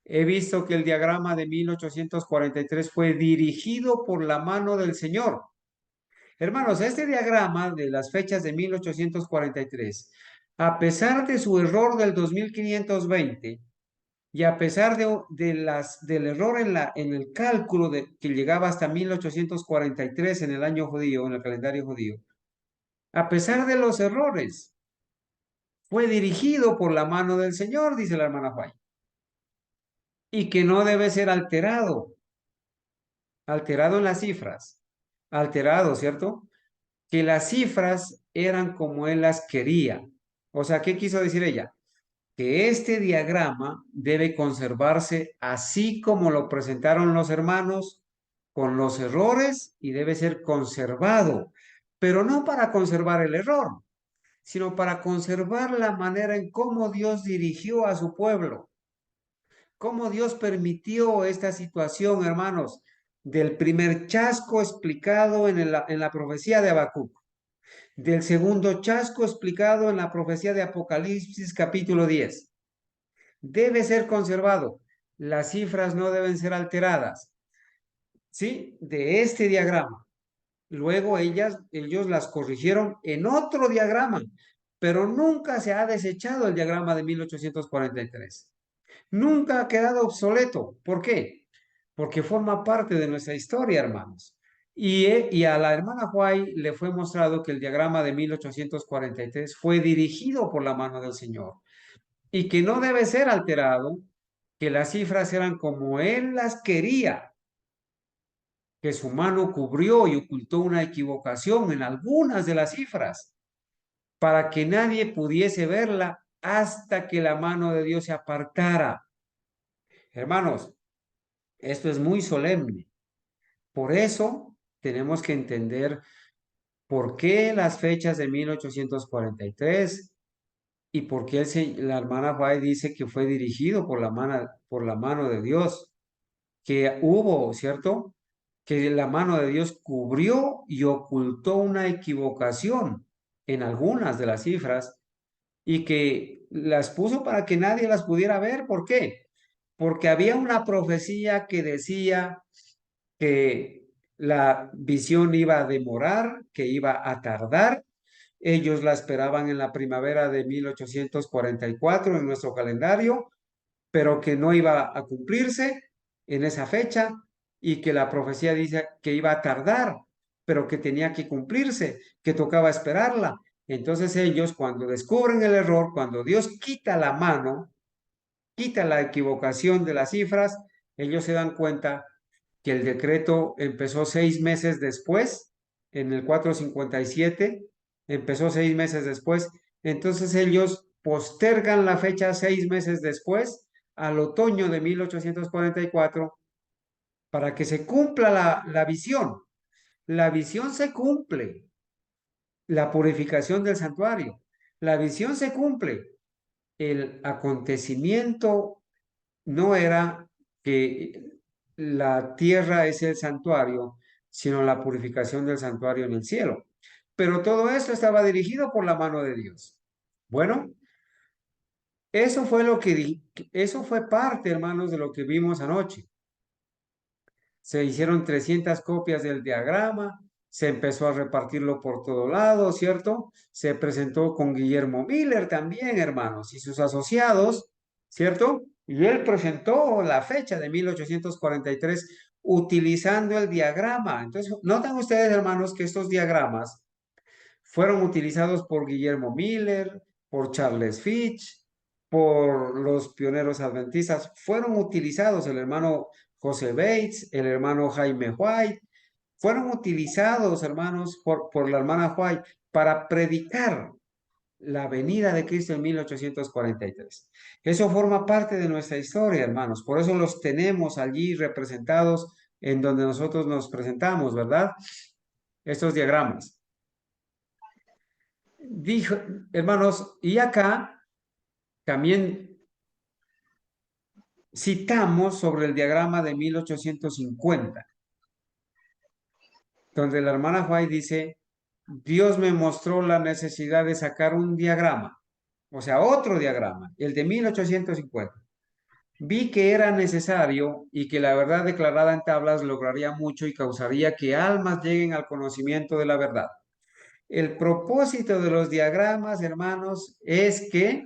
He visto que el diagrama de 1843 fue dirigido por la mano del Señor. Hermanos, este diagrama de las fechas de 1843, a pesar de su error del 2520 y a pesar del error en el cálculo que llegaba hasta 1843 en el año judío, en el calendario judío, a pesar de los errores, fue dirigido por la mano del Señor, dice la hermana White, y que no debe ser alterado en las cifras, alterado, ¿cierto? Que las cifras eran como él las quería. O sea, ¿qué quiso decir ella? Que este diagrama debe conservarse así como lo presentaron los hermanos, con los errores, y debe ser conservado, pero no para conservar el error, sino para conservar la manera en cómo Dios dirigió a su pueblo, cómo Dios permitió esta situación, hermanos, del primer chasco explicado en la profecía de Habacuc, del segundo chasco explicado en la profecía de Apocalipsis capítulo 10. Debe ser conservado. Las cifras no deben ser alteradas. ¿Sí? De este diagrama. Luego ellos las corrigieron en otro diagrama, pero nunca se ha desechado el diagrama de 1843. Nunca ha quedado obsoleto. ¿Por qué? Porque forma parte de nuestra historia, hermanos. Y a la hermana White le fue mostrado que el diagrama de 1843 fue dirigido por la mano del Señor y que no debe ser alterado, que las cifras eran como él las quería, que su mano cubrió y ocultó una equivocación en algunas de las cifras para que nadie pudiese verla hasta que la mano de Dios se apartara. Hermanos, esto es muy solemne. Por eso tenemos que entender por qué las fechas de 1843 y por qué la hermana White dice que fue dirigido por la mano de Dios, que hubo, ¿cierto? Que la mano de Dios cubrió y ocultó una equivocación en algunas de las cifras y que las puso para que nadie las pudiera ver. ¿Por qué? Porque había una profecía que decía que la visión iba a demorar, que iba a tardar. Ellos la esperaban en la primavera de 1844 en nuestro calendario, pero que no iba a cumplirse en esa fecha y que la profecía dice que iba a tardar, pero que tenía que cumplirse, que tocaba esperarla. Entonces ellos, cuando descubren el error, cuando Dios quita la mano, quita la equivocación de las cifras, ellos se dan cuenta que el decreto empezó 6 meses después, en el 457, empezó 6 meses después. Entonces ellos postergan la fecha 6 meses después, al otoño de 1844, para que se cumpla la visión. La visión se cumple, la purificación del santuario. La visión se cumple. El acontecimiento no era que la tierra es el santuario, sino la purificación del santuario en el cielo. Pero todo esto estaba dirigido por la mano de Dios. Bueno, eso fue eso fue parte, hermanos, de lo que vimos anoche. Se hicieron 300 copias del diagrama, se empezó a repartirlo por todo lado, ¿cierto? Se presentó con Guillermo Miller también, hermanos, y sus asociados, ¿cierto? Y él presentó la fecha de 1843 utilizando el diagrama. Entonces, notan ustedes, hermanos, que estos diagramas fueron utilizados por Guillermo Miller, por Charles Fitch, por los pioneros adventistas. Fueron utilizados el hermano José Bates, el hermano Jaime White. Fueron utilizados, hermanos, por la hermana White para predicar la venida de Cristo en 1843. Eso forma parte de nuestra historia, hermanos. Por eso los tenemos allí representados en donde nosotros nos presentamos, ¿verdad? Estos diagramas. Dijo, hermanos, y acá también citamos sobre el diagrama de 1850, donde la hermana White dice, Dios me mostró la necesidad de sacar un diagrama, o sea, otro diagrama, el de 1850. Vi que era necesario y que la verdad declarada en tablas lograría mucho y causaría que almas lleguen al conocimiento de la verdad. El propósito de los diagramas, hermanos, es que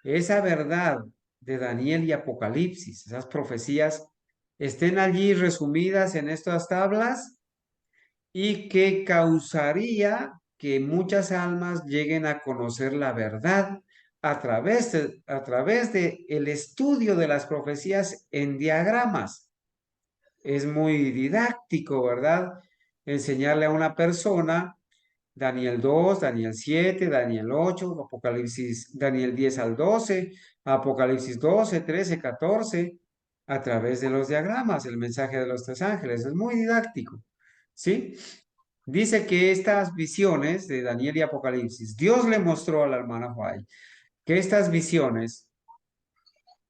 esa verdad de Daniel y Apocalipsis, esas profecías, estén allí resumidas en estas tablas y que causaría que muchas almas lleguen a conocer la verdad a través de el estudio de las profecías en diagramas. Es muy didáctico, ¿verdad? Enseñarle a una persona Daniel 2, Daniel 7, Daniel 8, Apocalipsis, Daniel 10 al 12, Apocalipsis 12, 13, 14, a través de los diagramas, el mensaje de los tres ángeles. Es muy didáctico, ¿sí? Dice que estas visiones de Daniel y Apocalipsis, Dios le mostró a la hermana White que estas visiones,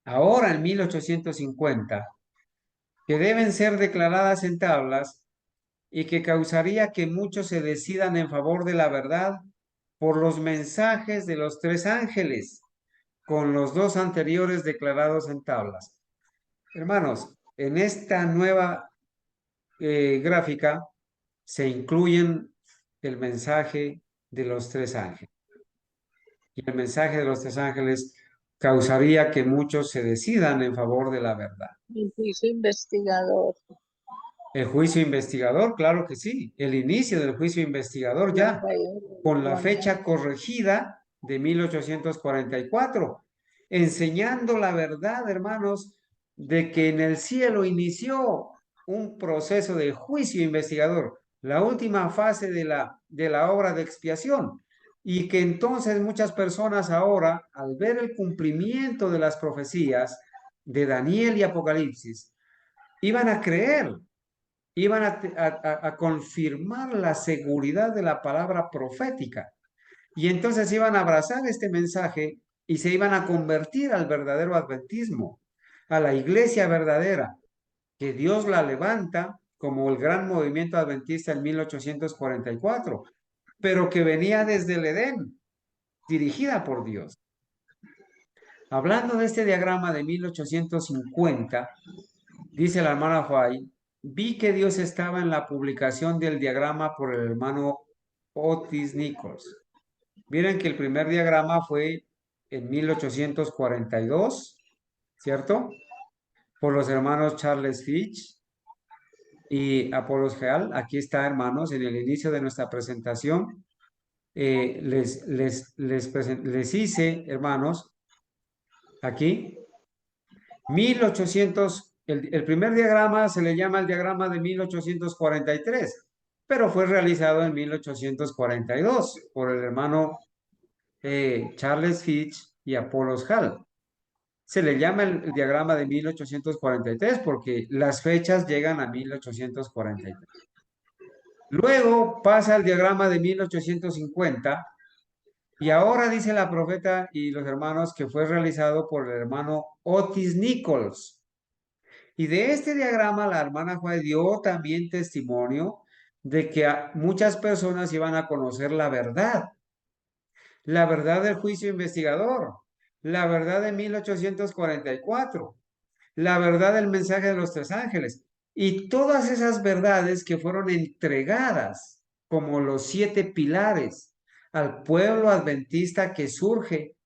ahora en 1850, que deben ser declaradas en tablas, y que causaría que muchos se decidan en favor de la verdad por los mensajes de los tres ángeles, con los dos anteriores declarados en tablas. Hermanos, en esta nueva gráfica se incluyen el mensaje de los tres ángeles. Y el mensaje de los tres ángeles causaría que muchos se decidan en favor de la verdad. El juicio investigador. El juicio investigador, claro que sí. El inicio del juicio investigador La ya, caída con la de fecha corregida de 1844, enseñando la verdad, hermanos, de que en el cielo inició un proceso de juicio investigador, la última fase de la obra de expiación, y que entonces muchas personas ahora, al ver el cumplimiento de las profecías de Daniel y Apocalipsis, iban a creer, iban a confirmar la seguridad de la palabra profética. Y entonces iban a abrazar este mensaje y se iban a convertir al verdadero adventismo, a la iglesia verdadera, que Dios la levanta como el gran movimiento adventista en 1844, pero que venía desde el Edén, dirigida por Dios. Hablando de este diagrama de 1850, dice la hermana White, vi que Dios estaba en la publicación del diagrama por el hermano Otis Nichols. Miren que el primer diagrama fue en 1842, ¿cierto? Por los hermanos Charles Fitch y Apollos Hall. Aquí está, hermanos, en el inicio de nuestra presentación. Les hice, hermanos, aquí, 1800, el primer diagrama se le llama el diagrama de 1843, pero fue realizado en 1842 por el hermano Charles Fitch y Apollos Hall. Se le llama el diagrama de 1843 porque las fechas llegan a 1843. Luego pasa al diagrama de 1850 y ahora dice la profeta y los hermanos que fue realizado por el hermano Otis Nichols. Y de este diagrama la hermana Juárez dio también testimonio de que muchas personas iban a conocer la verdad del juicio investigador, la verdad de 1844, la verdad del mensaje de los tres ángeles y todas esas verdades que fueron entregadas como los 7 pilares al pueblo adventista que surge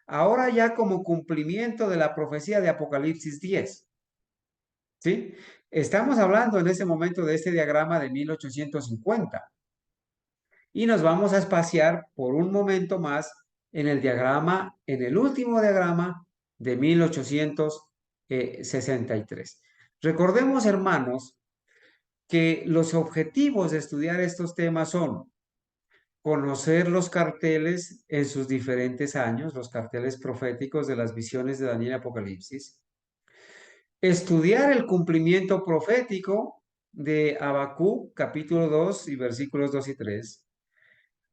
ahora ya como cumplimiento de la profecía de Apocalipsis 10. ¿Sí? Estamos hablando en ese momento de este diagrama de 1850 y nos vamos a espaciar por un momento más en el diagrama, en el último diagrama de 1863. Recordemos, hermanos, que los objetivos de estudiar estos temas son conocer los carteles en sus diferentes años, los carteles proféticos de las visiones de Daniel y Apocalipsis, estudiar el cumplimiento profético de Habacuc, capítulo 2 y versículos 2 y 3,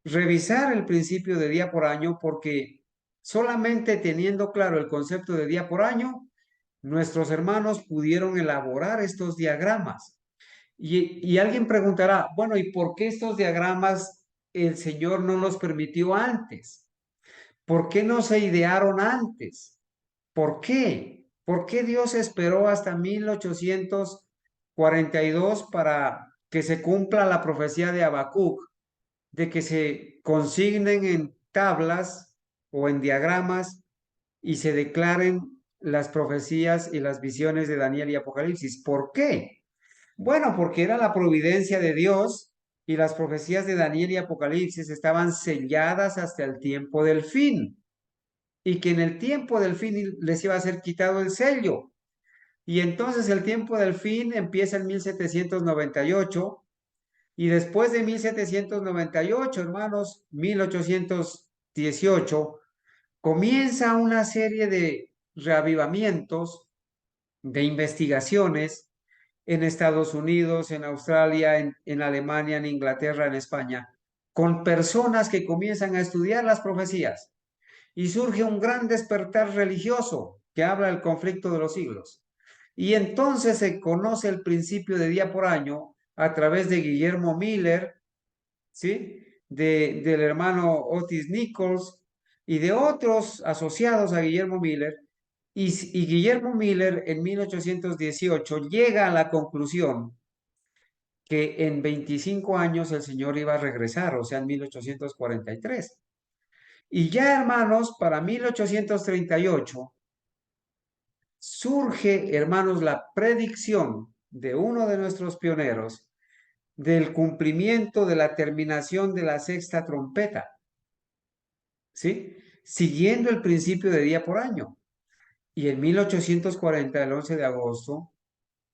revisar el principio de día por año porque solamente teniendo claro el concepto de día por año, nuestros hermanos pudieron elaborar estos diagramas. Y alguien preguntará, bueno, ¿y por qué estos diagramas el Señor no los permitió antes? ¿Por qué no se idearon antes? ¿Por qué? ¿Por qué Dios esperó hasta 1842 para que se cumpla la profecía de Habacuc, de que se consignen en tablas o en diagramas y se declaren las profecías y las visiones de Daniel y Apocalipsis? ¿Por qué? Bueno, porque era la providencia de Dios y las profecías de Daniel y Apocalipsis estaban selladas hasta el tiempo del fin y que en el tiempo del fin les iba a ser quitado el sello. Y entonces el tiempo del fin empieza en 1798 y después de 1798, hermanos, 1818, comienza una serie de reavivamientos, de investigaciones en Estados Unidos, en Australia, en Alemania, en Inglaterra, en España, con personas que comienzan a estudiar las profecías y surge un gran despertar religioso que habla del conflicto de los siglos. Y entonces se conoce el principio de día por año a través de Guillermo Miller, ¿sí? Del hermano Otis Nichols y de otros asociados a Guillermo Miller. Y Guillermo Miller en 1818 llega a la conclusión que en 25 años el Señor iba a regresar, o sea, en 1843. Y ya, hermanos, para 1838 surge, hermanos, la predicción de uno de nuestros pioneros del cumplimiento de la terminación de la sexta trompeta, ¿sí? Siguiendo el principio de día por año. Y en 1840, el 11 de agosto,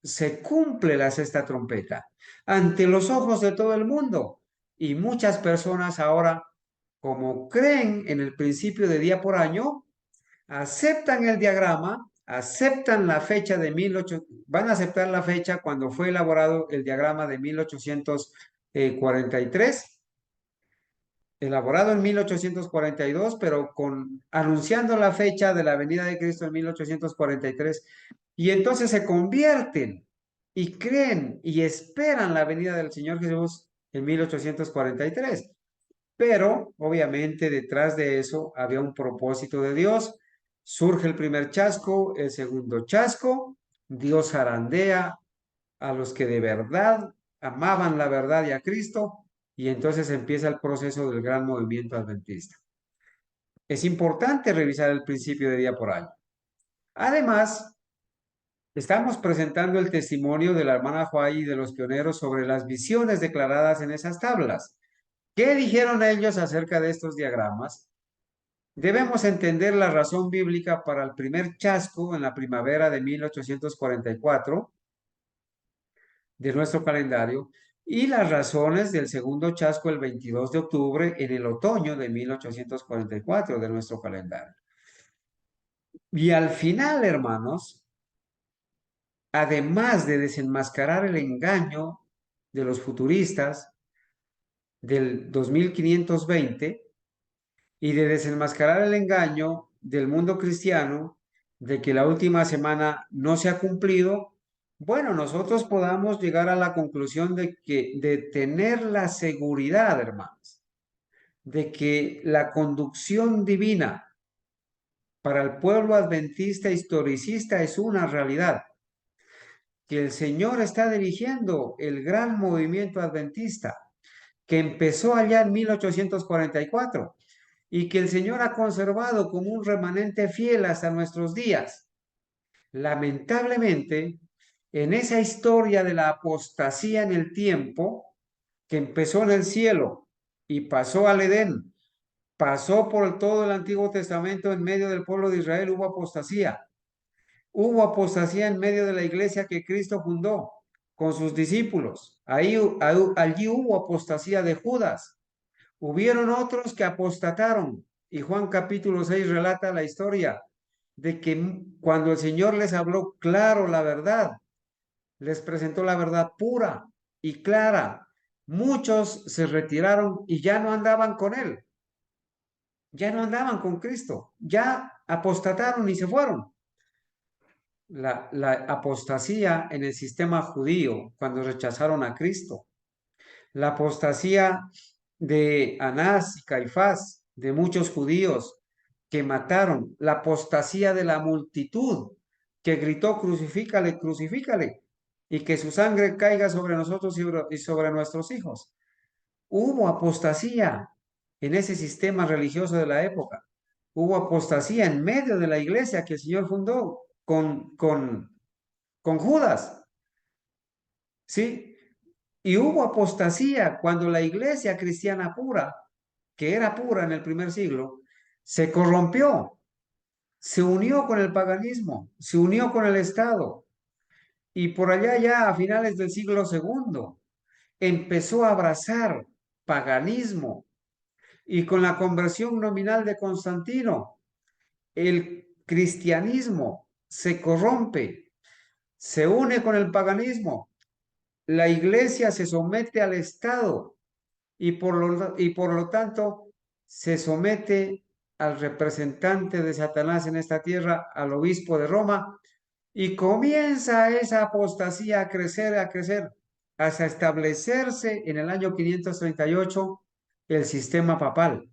se cumple la sexta trompeta ante los ojos de todo el mundo. Y muchas personas ahora, como creen en el principio de día por año, aceptan el diagrama, aceptan la fecha de 1800, van a aceptar la fecha cuando fue elaborado el diagrama de 1843, elaborado en 1842, pero anunciando la fecha de la venida de Cristo en 1843, y entonces se convierten y creen y esperan la venida del Señor Jesús en 1843. Pero obviamente detrás de eso había un propósito de Dios. Surge el primer chasco, el segundo chasco, Dios zarandea a los que de verdad amaban la verdad y a Cristo, y entonces empieza el proceso del gran movimiento adventista. Es importante revisar el principio de día por año. Además, estamos presentando el testimonio de la hermana Juay y de los pioneros sobre las visiones declaradas en esas tablas. ¿Qué dijeron ellos acerca de estos diagramas? Debemos entender la razón bíblica para el primer chasco en la primavera de 1844 de nuestro calendario y las razones del segundo chasco el 22 de octubre en el otoño de 1844 de nuestro calendario. Y al final, hermanos, además de desenmascarar el engaño de los futuristas, del 2520 y de desenmascarar el engaño del mundo cristiano de que la última semana no se ha cumplido, bueno, nosotros podamos llegar a la conclusión de tener la seguridad, hermanos, de que la conducción divina para el pueblo adventista historicista es una realidad, que el Señor está dirigiendo el gran movimiento adventista que empezó allá en 1844 y que el Señor ha conservado como un remanente fiel hasta nuestros días. Lamentablemente, en esa historia de la apostasía en el tiempo, que empezó en el cielo y pasó al Edén, pasó por todo el Antiguo Testamento en medio del pueblo de Israel, hubo apostasía. Hubo apostasía en medio de la iglesia que Cristo fundó con sus discípulos. Allí hubo apostasía de Judas. Hubieron otros que apostataron. Y Juan capítulo 6 relata la historia de que cuando el Señor les habló claro la verdad, les presentó la verdad pura y clara, muchos se retiraron y ya no andaban con Él, ya no andaban con Cristo, ya apostataron y se fueron. La apostasía en el sistema judío cuando rechazaron a Cristo, la apostasía de Anás y Caifás, de muchos judíos que mataron, la apostasía de la multitud que gritó, crucifícale, crucifícale, y que su sangre caiga sobre nosotros y sobre nuestros hijos. Hubo apostasía en ese sistema religioso de la época. Hubo apostasía en medio de la iglesia que el Señor fundó con Judas, ¿sí? Y hubo apostasía cuando la iglesia cristiana pura, que era pura en el primer siglo, se corrompió, se unió con el paganismo, se unió con el Estado. Y por allá ya a finales del siglo segundo empezó a abrazar paganismo. Y con la conversión nominal de Constantino, el cristianismo se corrompe, se une con el paganismo. La iglesia se somete al Estado y por lo tanto se somete al representante de Satanás en esta tierra, al obispo de Roma, y comienza esa apostasía a crecer, hasta establecerse en el año 538 el sistema papal,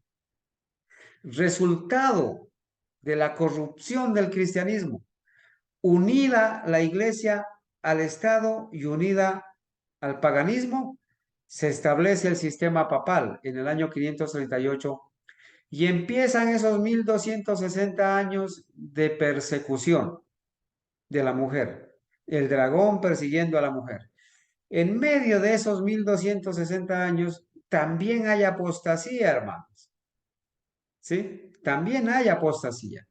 resultado de la corrupción del cristianismo, unida la iglesia al Estado y unida al paganismo, se establece el sistema papal en el año 538 y empiezan esos 1260 años de persecución de la mujer, el dragón persiguiendo a la mujer. En medio de esos 1260 años también hay apostasía, hermanos. ¿Sí? También hay apostasía.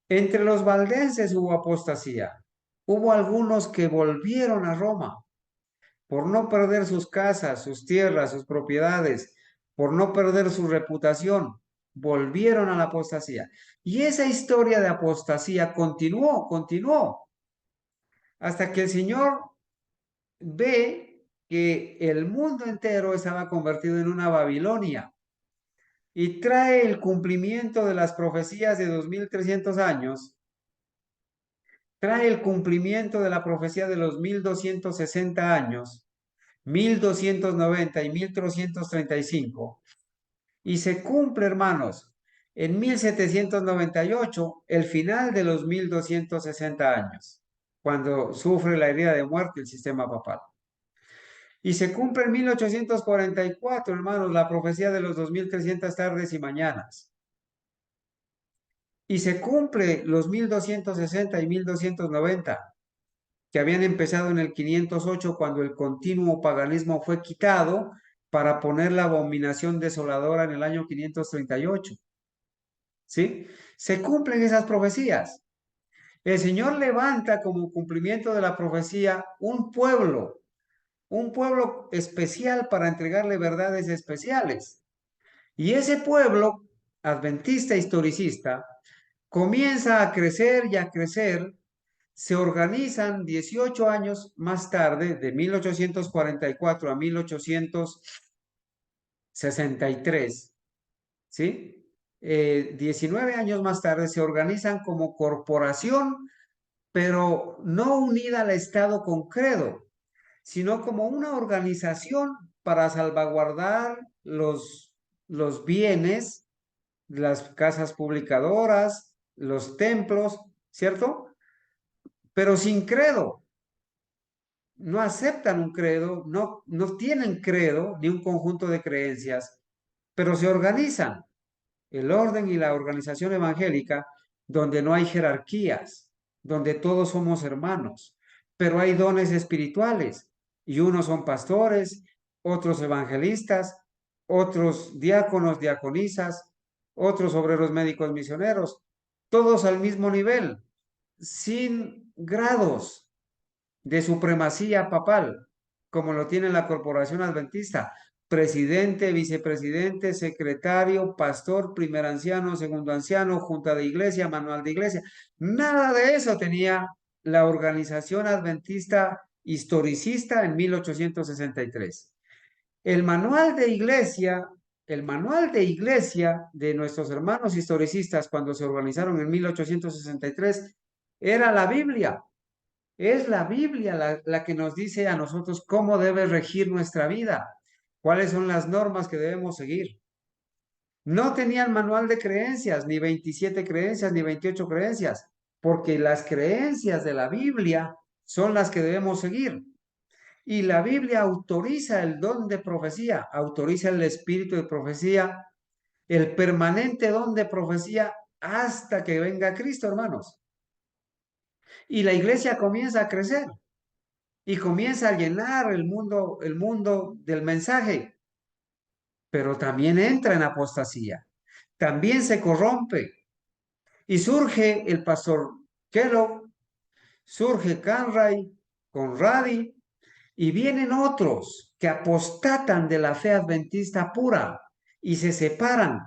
Entre los valdenses hubo apostasía. Hubo algunos que volvieron a Roma por no perder sus casas, sus tierras, sus propiedades, por no perder su reputación. Volvieron a la apostasía. Y esa historia de apostasía continuó, hasta que el Señor ve que el mundo entero estaba convertido en una Babilonia y trae el cumplimiento de las profecías de 2300 años, trae el cumplimiento de la profecía de los 1260 años, 1290 y 1335, y se cumple, hermanos, en 1798, el final de los 1260 años, cuando sufre la herida de muerte el sistema papal. Y se cumple en 1844, hermanos, la profecía de los 2300 tardes y mañanas. Y se cumple los 1260 y 1290, que habían empezado en el 508 cuando el continuo paganismo fue quitado para poner la abominación desoladora en el año 538. ¿Sí? Se cumplen esas profecías. El Señor levanta como cumplimiento de la profecía un pueblo especial para entregarle verdades especiales. Y ese pueblo, adventista historicista, comienza a crecer y a crecer. Se organizan 18 años más tarde, de 1844 a 1800 1963, ¿sí? 19 años más tarde se organizan como corporación, pero no unida al Estado con credo, sino como una organización para salvaguardar los bienes, las casas publicadoras, los templos, ¿cierto? Pero sin credo. No aceptan un credo, no tienen credo ni un conjunto de creencias, pero se organizan. El orden y la organización evangélica, donde no hay jerarquías, donde todos somos hermanos, pero hay dones espirituales, y unos son pastores, otros evangelistas, otros diáconos, diaconisas, otros obreros médicos misioneros, todos al mismo nivel, sin grados de supremacía papal, como lo tiene la Corporación Adventista: presidente, vicepresidente, secretario, pastor, primer anciano, segundo anciano, junta de iglesia, manual de iglesia. Nada de eso tenía la organización adventista historicista en 1863. El manual de iglesia, el manual de iglesia de nuestros hermanos historicistas cuando se organizaron en 1863 era la Biblia. Es la Biblia la que nos dice a nosotros cómo debe regir nuestra vida, cuáles son las normas que debemos seguir. No tenían manual de creencias, ni 27 creencias, ni 28 creencias, porque las creencias de la Biblia son las que debemos seguir. Y la Biblia autoriza el don de profecía, autoriza el espíritu de profecía, el permanente don de profecía hasta que venga Cristo, hermanos. Y la iglesia comienza a crecer y comienza a llenar el mundo del mensaje, pero también entra en apostasía, también se corrompe y surge el pastor Kellogg, surge Canray, Conradi, y vienen otros que apostatan de la fe adventista pura y se separan.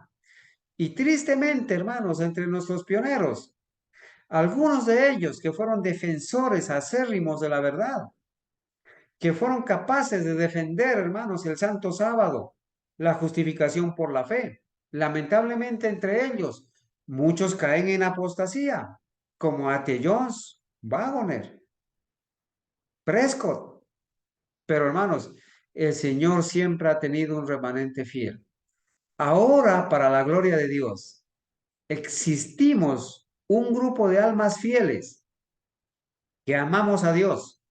Y tristemente, hermanos, entre nuestros pioneros, algunos de ellos que fueron defensores acérrimos de la verdad, que fueron capaces de defender, hermanos, el Santo Sábado, la justificación por la fe. Lamentablemente, entre ellos, muchos caen en apostasía, como A.T. Jones, Waggoner, Prescott. Pero, hermanos, el Señor siempre ha tenido un remanente fiel. Ahora, para la gloria de Dios, existimos un grupo de almas fieles que amamos a Dios,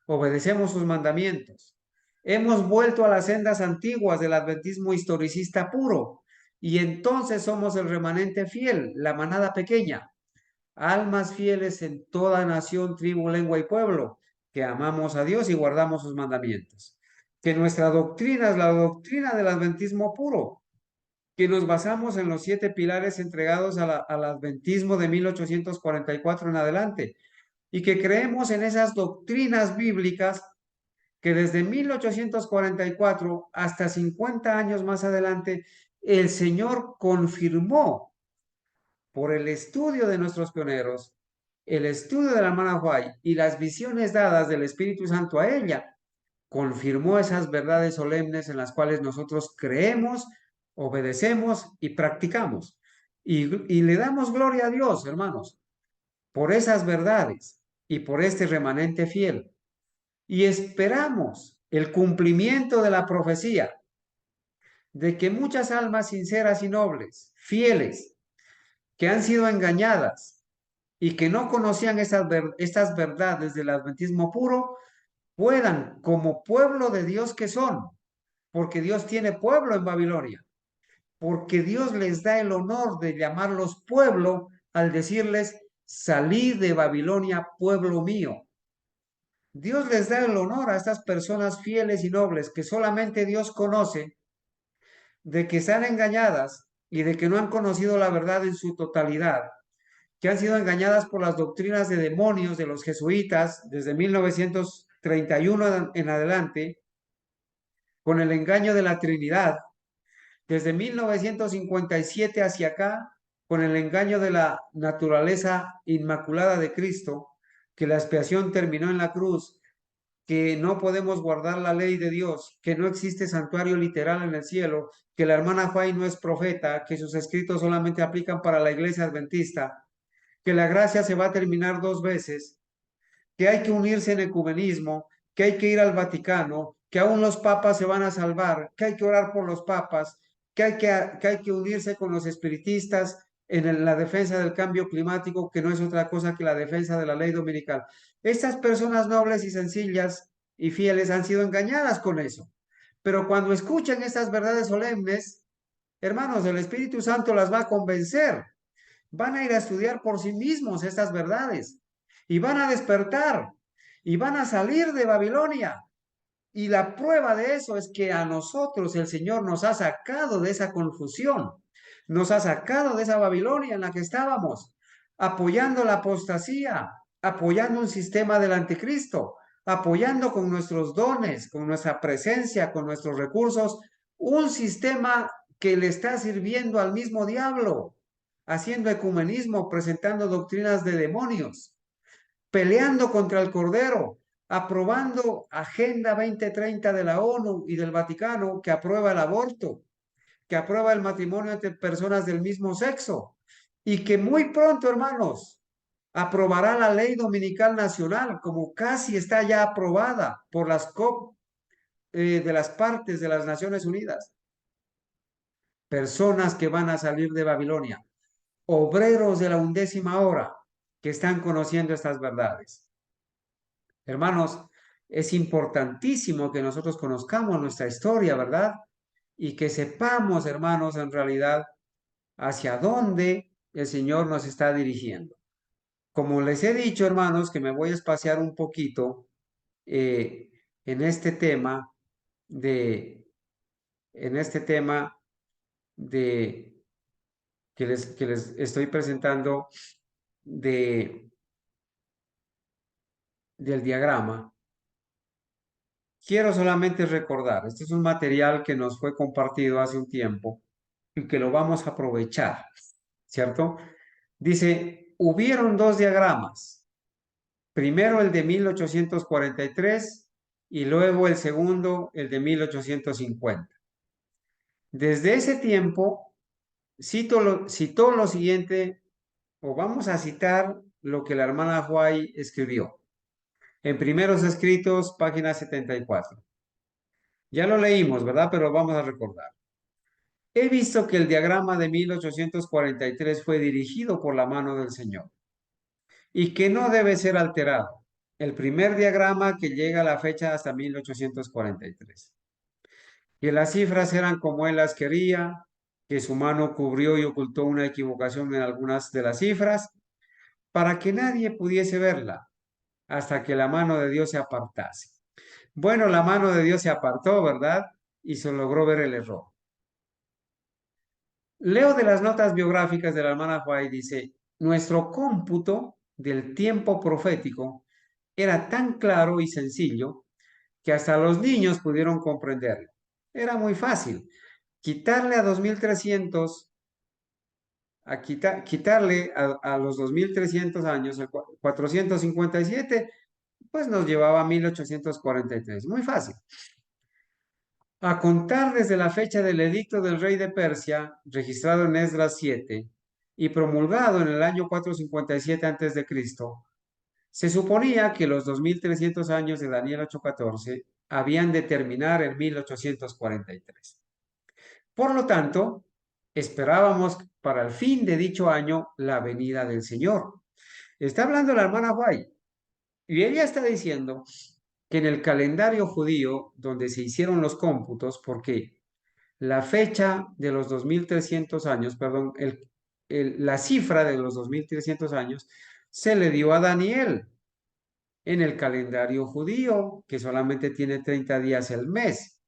obedecemos sus mandamientos. Hemos vuelto a las sendas antiguas del adventismo historicista puro, y entonces somos el remanente fiel, la manada pequeña, almas fieles en toda nación, tribu, lengua y pueblo, que amamos a Dios y guardamos sus mandamientos. Que nuestra doctrina es la doctrina del adventismo puro, que nos basamos en los 7 pilares entregados al adventismo de 1844 en adelante, y que creemos en esas doctrinas bíblicas que desde 1844 hasta 50 años más adelante, el Señor confirmó por el estudio de nuestros pioneros, el estudio de la hermana White y las visiones dadas del Espíritu Santo a ella, confirmó esas verdades solemnes en las cuales nosotros creemos, obedecemos y practicamos. Y le damos gloria a Dios, hermanos, por esas verdades y por este remanente fiel. Y esperamos el cumplimiento de la profecía de que muchas almas sinceras y nobles, fieles, que han sido engañadas y que no conocían estas verdades del adventismo puro, puedan, como pueblo de Dios que son, porque Dios tiene pueblo en Babilonia, porque Dios les da el honor de llamarlos pueblo al decirles: salid de Babilonia, pueblo mío. Dios les da el honor a estas personas fieles y nobles que solamente Dios conoce, de que están engañadas y de que no han conocido la verdad en su totalidad, que han sido engañadas por las doctrinas de demonios de los jesuitas desde 1931 en adelante, con el engaño de la Trinidad, desde 1957 hacia acá, con el engaño de la naturaleza inmaculada de Cristo, que la expiación terminó en la cruz, que no podemos guardar la ley de Dios, que no existe santuario literal en el cielo, que la hermana Fay no es profeta, que sus escritos solamente aplican para la iglesia adventista, que la gracia se va a terminar 2 veces, que hay que unirse en ecumenismo, que hay que ir al Vaticano, que aún los papas se van a salvar, que hay que orar por los papas, que hay que unirse con los espiritistas en la defensa del cambio climático, que no es otra cosa que la defensa de la ley dominical. Estas personas nobles y sencillas y fieles han sido engañadas con eso. Pero cuando escuchen estas verdades solemnes, hermanos, el Espíritu Santo las va a convencer. Van a ir a estudiar por sí mismos estas verdades y van a despertar y van a salir de Babilonia. Y la prueba de eso es que a nosotros el Señor nos ha sacado de esa confusión, nos ha sacado de esa Babilonia en la que estábamos, apoyando la apostasía, apoyando un sistema del anticristo, apoyando con nuestros dones, con nuestra presencia, con nuestros recursos, un sistema que le está sirviendo al mismo diablo, haciendo ecumenismo, presentando doctrinas de demonios, peleando contra el Cordero, aprobando Agenda 2030 de la ONU y del Vaticano, que aprueba el aborto, que aprueba el matrimonio entre personas del mismo sexo, y que muy pronto, hermanos, aprobará la ley dominical nacional, como casi está ya aprobada por las COP de las partes de las Naciones Unidas. Personas que van a salir de Babilonia, obreros de la 11ª hora, que están conociendo estas verdades. Hermanos, es importantísimo que nosotros conozcamos nuestra historia, ¿verdad? Y que sepamos, hermanos, en realidad, hacia dónde el Señor nos está dirigiendo. Como les he dicho, hermanos, que me voy a espaciar un poquito eh, en este tema de, en este tema de que les estoy presentando de, del diagrama. Quiero solamente recordar, este es un material que nos fue compartido hace un tiempo y que lo vamos a aprovechar, ¿cierto? Dice, hubieron 2 diagramas, primero el de 1843 y luego el segundo, el de 1850. Desde ese tiempo, citó lo siguiente, o vamos a citar lo que la hermana White escribió en Primeros Escritos, página 74. Ya lo leímos, ¿verdad? Pero vamos a recordar. He visto que el diagrama de 1843 fue dirigido por la mano del Señor y que no debe ser alterado. El primer diagrama que llega a la fecha hasta 1843. Que las cifras eran como él las quería, que su mano cubrió y ocultó una equivocación en algunas de las cifras, para que nadie pudiese verla hasta que la mano de Dios se apartase. Bueno, la mano de Dios se apartó, ¿verdad? Y se logró ver el error. Leo de las notas biográficas de la hermana White, dice, nuestro cómputo del tiempo profético era tan claro y sencillo que hasta los niños pudieron comprenderlo. Era muy fácil. Quitarle a 2300, quitarle a los 2300 años, el 457, pues nos llevaba a 1843. Muy fácil. A contar desde la fecha del edicto del rey de Persia, registrado en Esdras 7 y promulgado en el año 457 a.C., se suponía que los 2300 años de Daniel 8:14 habían de terminar en 1843. Por lo tanto, esperábamos para el fin de dicho año la venida del Señor. Está hablando la hermana White y ella está diciendo que en el calendario judío, donde se hicieron los cómputos, porque la fecha de los 2300 años, perdón, la cifra de los 2300 años se le dio a Daniel en el calendario judío, que solamente tiene 30 días el mes.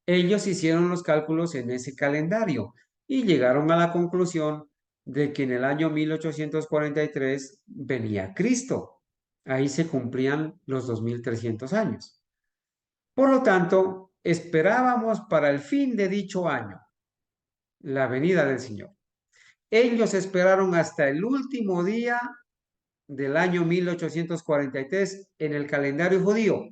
Ellos hicieron los cálculos en ese calendario y llegaron a la conclusión de que en el año 1843 venía Cristo. Ahí se cumplían los 2300 años. Por lo tanto, esperábamos para el fin de dicho año la venida del Señor. Ellos esperaron hasta el último día del año 1843 en el calendario judío.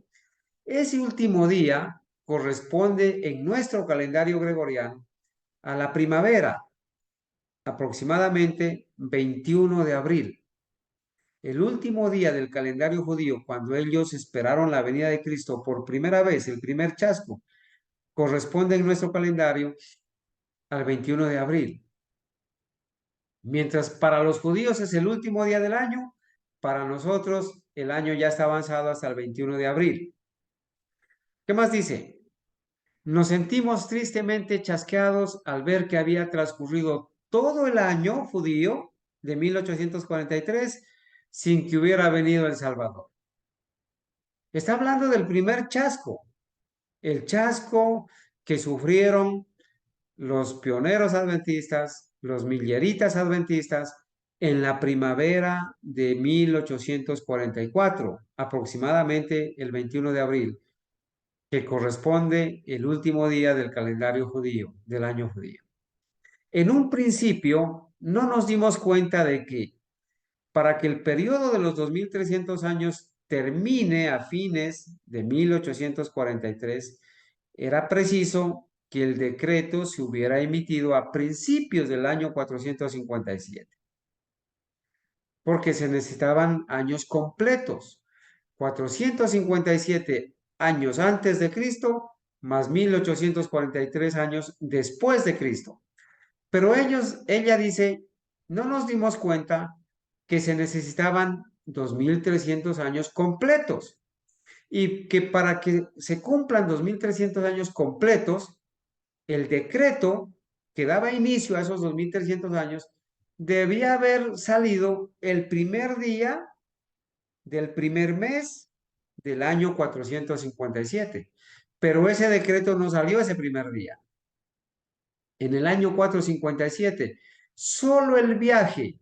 Ese último día corresponde en nuestro calendario gregoriano a la primavera, aproximadamente 21 de abril. El último día del calendario judío, cuando ellos esperaron la venida de Cristo por primera vez, el primer chasco, corresponde en nuestro calendario al 21 de abril. Mientras para los judíos es el último día del año, para nosotros el año ya está avanzado hasta el 21 de abril. ¿Qué más dice? Nos sentimos tristemente chasqueados al ver que había transcurrido todo el año judío de 1843 sin que hubiera venido el Salvador. Está hablando del primer chasco, el chasco que sufrieron los pioneros adventistas, los milleritas adventistas, en la primavera de 1844, aproximadamente el 21 de abril, que corresponde el último día del calendario judío, del año judío. En un principio, no nos dimos cuenta de que para que el periodo de los 2300 años termine a fines de 1843, era preciso que el decreto se hubiera emitido a principios del año 457, porque se necesitaban años completos. 457 años antes de Cristo, más 1843 años después de Cristo. Pero ella dice, no nos dimos cuenta que se necesitaban 2300 años completos y que para que se cumplan 2300 años completos, el decreto que daba inicio a esos 2300 años debía haber salido el primer día del primer mes del año 457. Pero ese decreto no salió ese primer día. En el año 457, solo el viaje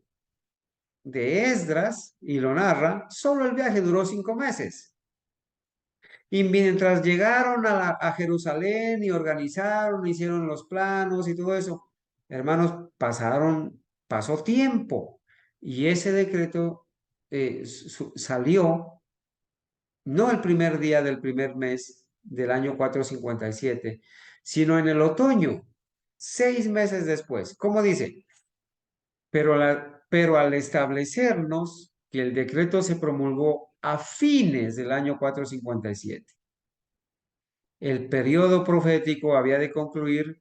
de Esdras, y lo narra, solo el viaje duró 5 meses. Y mientras llegaron a Jerusalén y organizaron, hicieron los planos y todo eso, hermanos, pasó tiempo. Y ese decreto salió no el primer día del primer mes del año 457, sino en el otoño, 6 meses después. ¿Cómo dice? Pero al establecernos que el decreto se promulgó a fines del año 457, el periodo profético había de concluir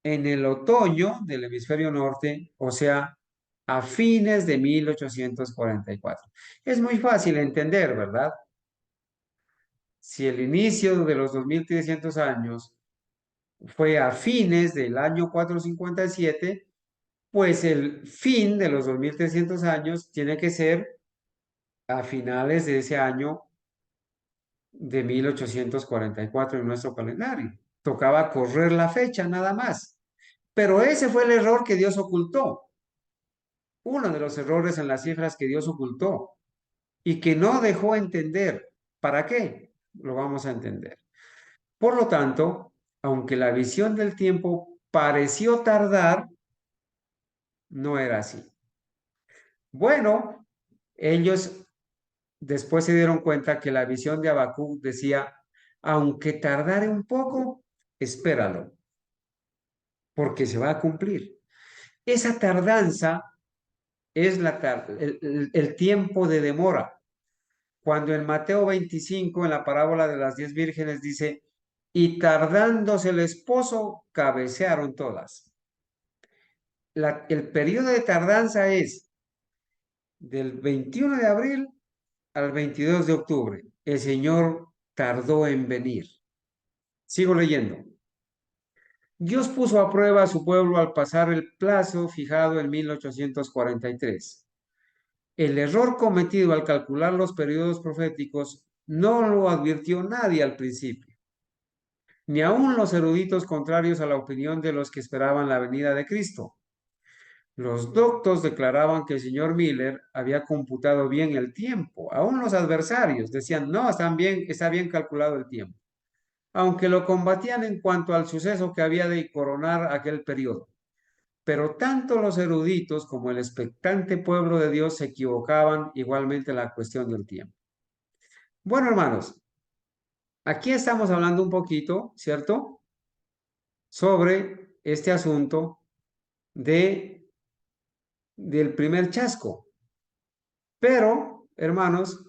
en el otoño del hemisferio norte, o sea, a fines de 1844. Es muy fácil entender, ¿verdad? Si el inicio de los 2300 años fue a fines del año 457, pues el fin de los 2300 años tiene que ser a finales de ese año de 1844 en nuestro calendario. Tocaba correr la fecha nada más. Pero ese fue el error que Dios ocultó. Uno de los errores en las cifras que Dios ocultó y que no dejó entender. ¿Para qué? Lo vamos a entender. Por lo tanto, aunque la visión del tiempo pareció tardar, no era así. Bueno, ellos después se dieron cuenta que la visión de Habacuc decía, aunque tardare un poco, espéralo, porque se va a cumplir. Esa tardanza es el tiempo de demora. Cuando en Mateo 25, en la parábola de las 10 vírgenes, dice, y tardándose el esposo, cabecearon todas. El periodo de tardanza es del 21 de abril al 22 de octubre. El Señor tardó en venir. Sigo leyendo. Dios puso a prueba a su pueblo al pasar el plazo fijado en 1843. El error cometido al calcular los periodos proféticos no lo advirtió nadie al principio, ni aun los eruditos contrarios a la opinión de los que esperaban la venida de Cristo. Los doctos declaraban que el señor Miller había computado bien el tiempo. Aún los adversarios decían, no, está bien calculado el tiempo, aunque lo combatían en cuanto al suceso que había de coronar aquel periodo. Pero tanto los eruditos como el expectante pueblo de Dios se equivocaban igualmente en la cuestión del tiempo. Bueno, hermanos, aquí estamos hablando un poquito, ¿cierto? Sobre este asunto del primer chasco. Pero, hermanos,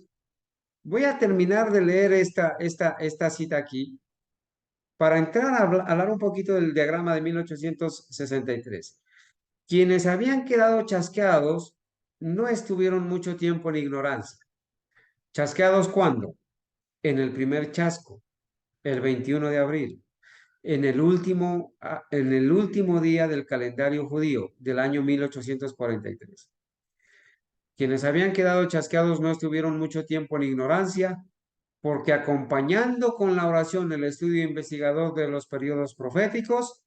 voy a terminar de leer esta cita aquí para entrar a hablar un poquito del diagrama de 1863. Quienes habían quedado chasqueados no estuvieron mucho tiempo en ignorancia. ¿Chasqueados cuándo? En el primer chasco, el 21 de abril, en el último día del calendario judío del año 1843. Quienes habían quedado chasqueados no estuvieron mucho tiempo en ignorancia, porque acompañando con la oración el estudio investigador de los periodos proféticos,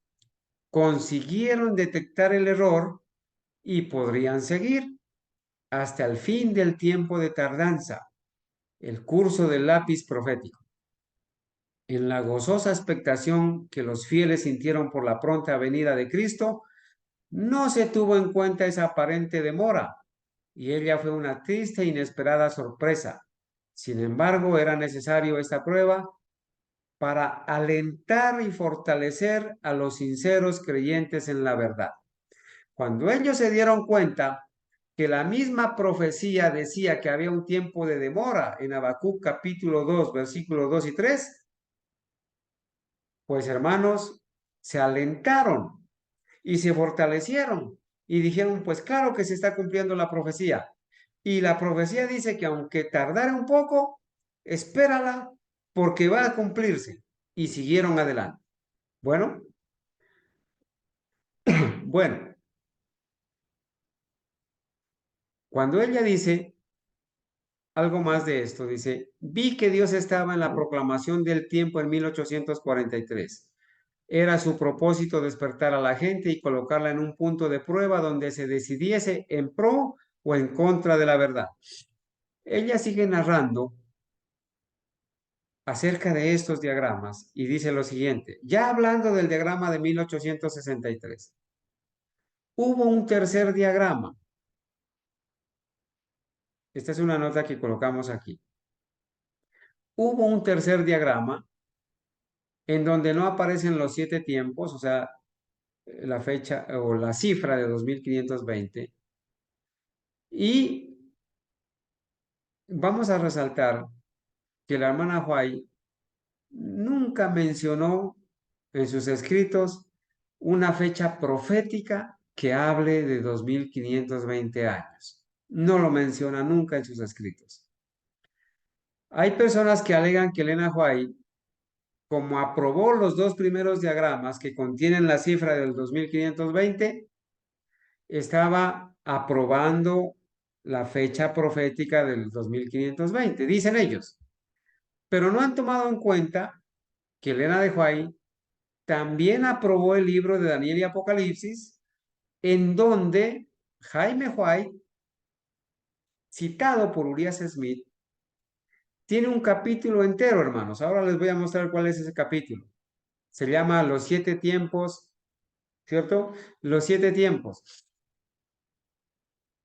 consiguieron detectar el error y podrían seguir hasta el fin del tiempo de tardanza, el curso del lápiz profético. En la gozosa expectación que los fieles sintieron por la pronta venida de Cristo, no se tuvo en cuenta esa aparente demora, y ella fue una triste e inesperada sorpresa. Sin embargo, era necesario esta prueba para alentar y fortalecer a los sinceros creyentes en la verdad. Cuando ellos se dieron cuenta que la misma profecía decía que había un tiempo de demora en Habacuc capítulo 2, versículos 2 y 3, pues hermanos, se alentaron y se fortalecieron y dijeron, pues claro que se está cumpliendo la profecía. Y la profecía dice que aunque tardara un poco, espérala porque va a cumplirse. Y siguieron adelante. Bueno, bueno, cuando ella dice algo más de esto, dice, vi que Dios estaba en la proclamación del tiempo en 1843. Era su propósito despertar a la gente y colocarla en un punto de prueba donde se decidiese en pro o en contra de la verdad. Ella sigue narrando acerca de estos diagramas y dice lo siguiente, ya hablando del diagrama de 1863, hubo un tercer diagrama. Esta es una nota que colocamos aquí. Hubo un tercer diagrama en donde no aparecen los 7 tiempos, o sea, la fecha o la cifra de 2520. Y vamos a resaltar que la hermana White nunca mencionó en sus escritos una fecha profética que hable de 2520 años. No lo menciona nunca en sus escritos. Hay personas que alegan que Elena White, como aprobó los 2 primeros diagramas que contienen la cifra del 2520, estaba aprobando la fecha profética del 2520, dicen ellos, pero no han tomado en cuenta que Elena de White también aprobó el libro de Daniel y Apocalipsis, en donde Jaime White, citado por Urias Smith, tiene un capítulo entero, hermanos. Ahora les voy a mostrar cuál es ese capítulo. Se llama Los 7 tiempos, ¿cierto? Los 7 tiempos.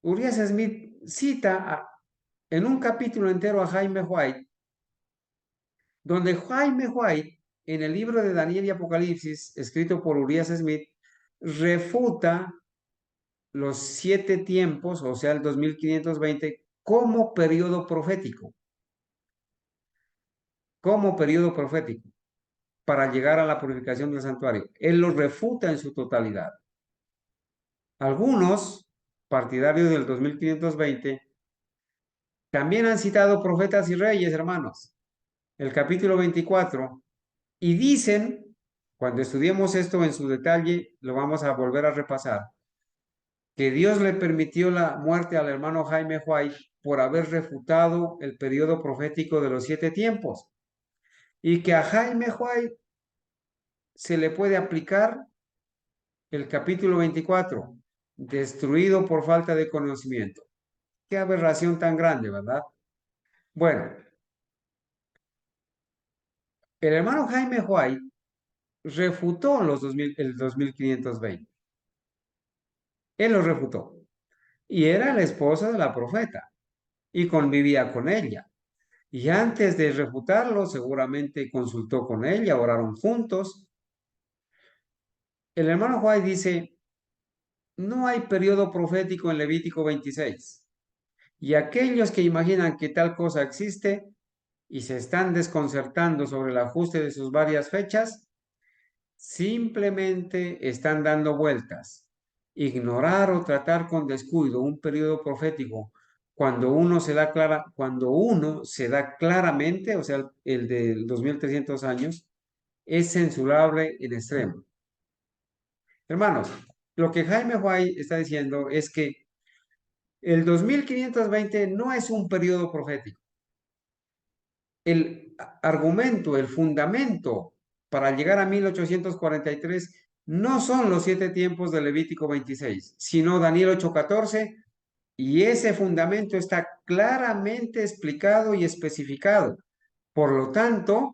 Urias Smith cita en un capítulo entero a Jaime White, donde Jaime White, en el libro de Daniel y Apocalipsis, escrito por Urias Smith, refuta los 7 tiempos, o sea, el 2520, como periodo profético, para llegar a la purificación del santuario. Él los refuta en su totalidad. Algunos partidarios del 2520 también han citado profetas y reyes, hermanos. El capítulo 24, y dicen, cuando estudiemos esto en su detalle, lo vamos a volver a repasar, que Dios le permitió la muerte al hermano Jaime White por haber refutado el periodo profético de los 7 tiempos, y que a Jaime White se le puede aplicar el capítulo 24, destruido por falta de conocimiento. Qué aberración tan grande, ¿verdad? Bueno, el hermano Jaime White refutó el 2520. Él lo refutó. Y era la esposa de la profeta y convivía con ella. Y antes de refutarlo, seguramente consultó con ella, oraron juntos. El hermano White dice, no hay periodo profético en Levítico 26. Y aquellos que imaginan que tal cosa existe y se están desconcertando sobre el ajuste de sus varias fechas, simplemente están dando vueltas. Ignorar o tratar con descuido un periodo profético cuando uno se da claramente, o sea, el de 2300 años, es censurable en extremo. Hermanos, lo que Jaime White está diciendo es que el 2520 no es un periodo profético. El argumento, el fundamento para llegar a 1843 no son los 7 tiempos de Levítico 26, sino Daniel 8:14, y ese fundamento está claramente explicado y especificado. Por lo tanto,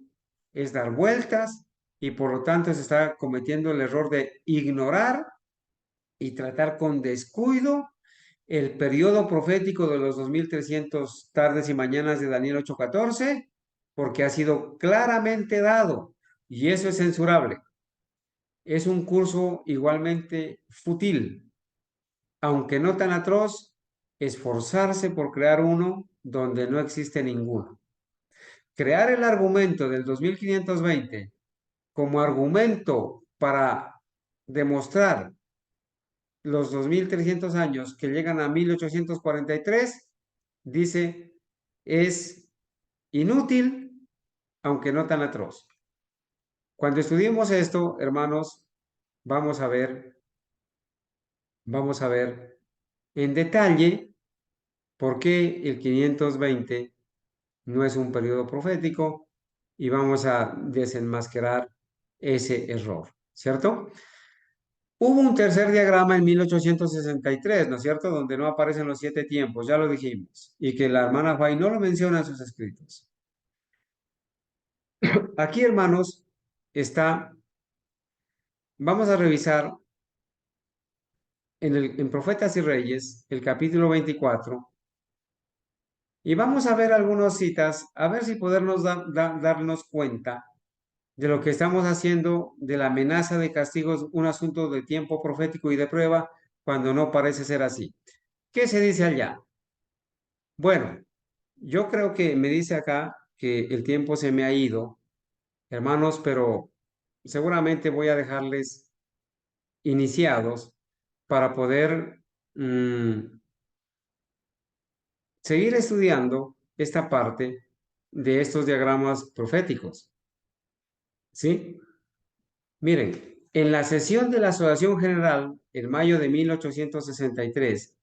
es dar vueltas y por lo tanto se está cometiendo el error de ignorar y tratar con descuido el periodo profético de los 2300 tardes y mañanas de Daniel 8:14, porque ha sido claramente dado y eso es censurable. Es un curso igualmente fútil, aunque no tan atroz, esforzarse por crear uno donde no existe ninguno. Crear el argumento del 2520 como argumento para demostrar los 2300 años que llegan a 1843, dice, es inútil, aunque no tan atroz. Cuando estudiemos esto, hermanos, vamos a ver, vamos a ver en detalle por qué el 520 no es un periodo profético y vamos a desenmascarar ese error, ¿cierto? Hubo un tercer diagrama en 1863, ¿no es cierto? Donde no aparecen los 7 tiempos, ya lo dijimos, y que la hermana White no lo menciona en sus escritos. Aquí, hermanos, está, vamos a revisar en Profetas y Reyes, el capítulo 24, y vamos a ver algunas citas, a ver si podemos darnos cuenta de lo que estamos haciendo de la amenaza de castigos, un asunto de tiempo profético y de prueba, cuando no parece ser así. ¿Qué se dice allá? Bueno, yo creo que me dice acá que el tiempo se me ha ido, hermanos, pero seguramente voy a dejarles iniciados para poder seguir estudiando esta parte de estos diagramas proféticos. ¿Sí? Miren, en la sesión de la Asociación General en mayo de 1863,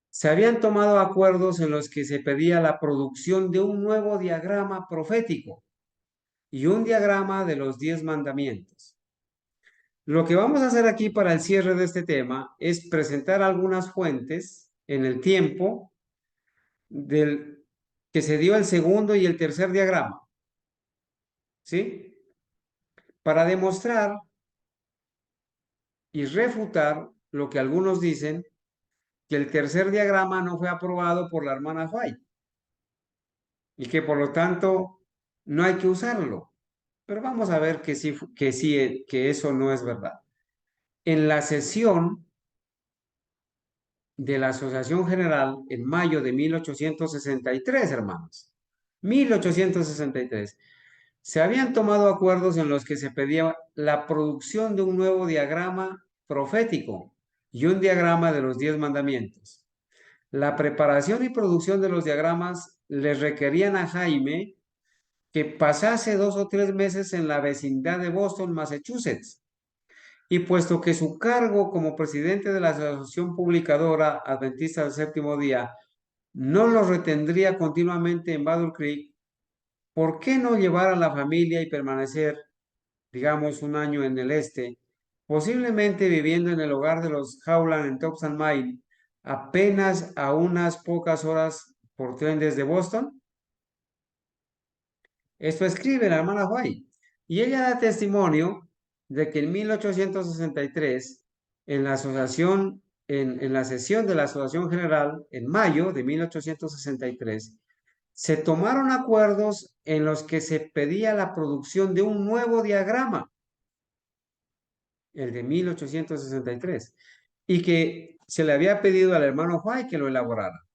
se habían tomado acuerdos en los que se pedía la producción de un nuevo diagrama profético y un diagrama de los 10 mandamientos. Lo que vamos a hacer aquí para el cierre de este tema es presentar algunas fuentes en el tiempo del que se dio el segundo y el tercer diagrama, ¿sí? Para demostrar y refutar lo que algunos dicen, que el tercer diagrama no fue aprobado por la hermana White y que por lo tanto no hay que usarlo. Pero vamos a ver que eso no es verdad. En la sesión de la Asociación General en mayo de 1863, hermanos. 1863. Se habían tomado acuerdos en los que se pedía la producción de un nuevo diagrama profético y un diagrama de los 10 mandamientos. La preparación y producción de los diagramas le requerían a Jaime que pasase 2 o 3 meses en la vecindad de Boston, Massachusetts, y puesto que su cargo como presidente de la Asociación Publicadora Adventista del Séptimo Día no lo retendría continuamente en Battle Creek, ¿por qué no llevar a la familia y permanecer, digamos, un año en el este, posiblemente viviendo en el hogar de los Howland en Thompson Mine, apenas a unas pocas horas por tren desde Boston? Esto escribe la hermana White. Y ella da testimonio de que en 1863, en la asociación en la sesión de la Asociación General, en mayo de 1863, se tomaron acuerdos en los que se pedía la producción de un nuevo diagrama, el de 1863, y que se le había pedido al hermano White que lo elaborara.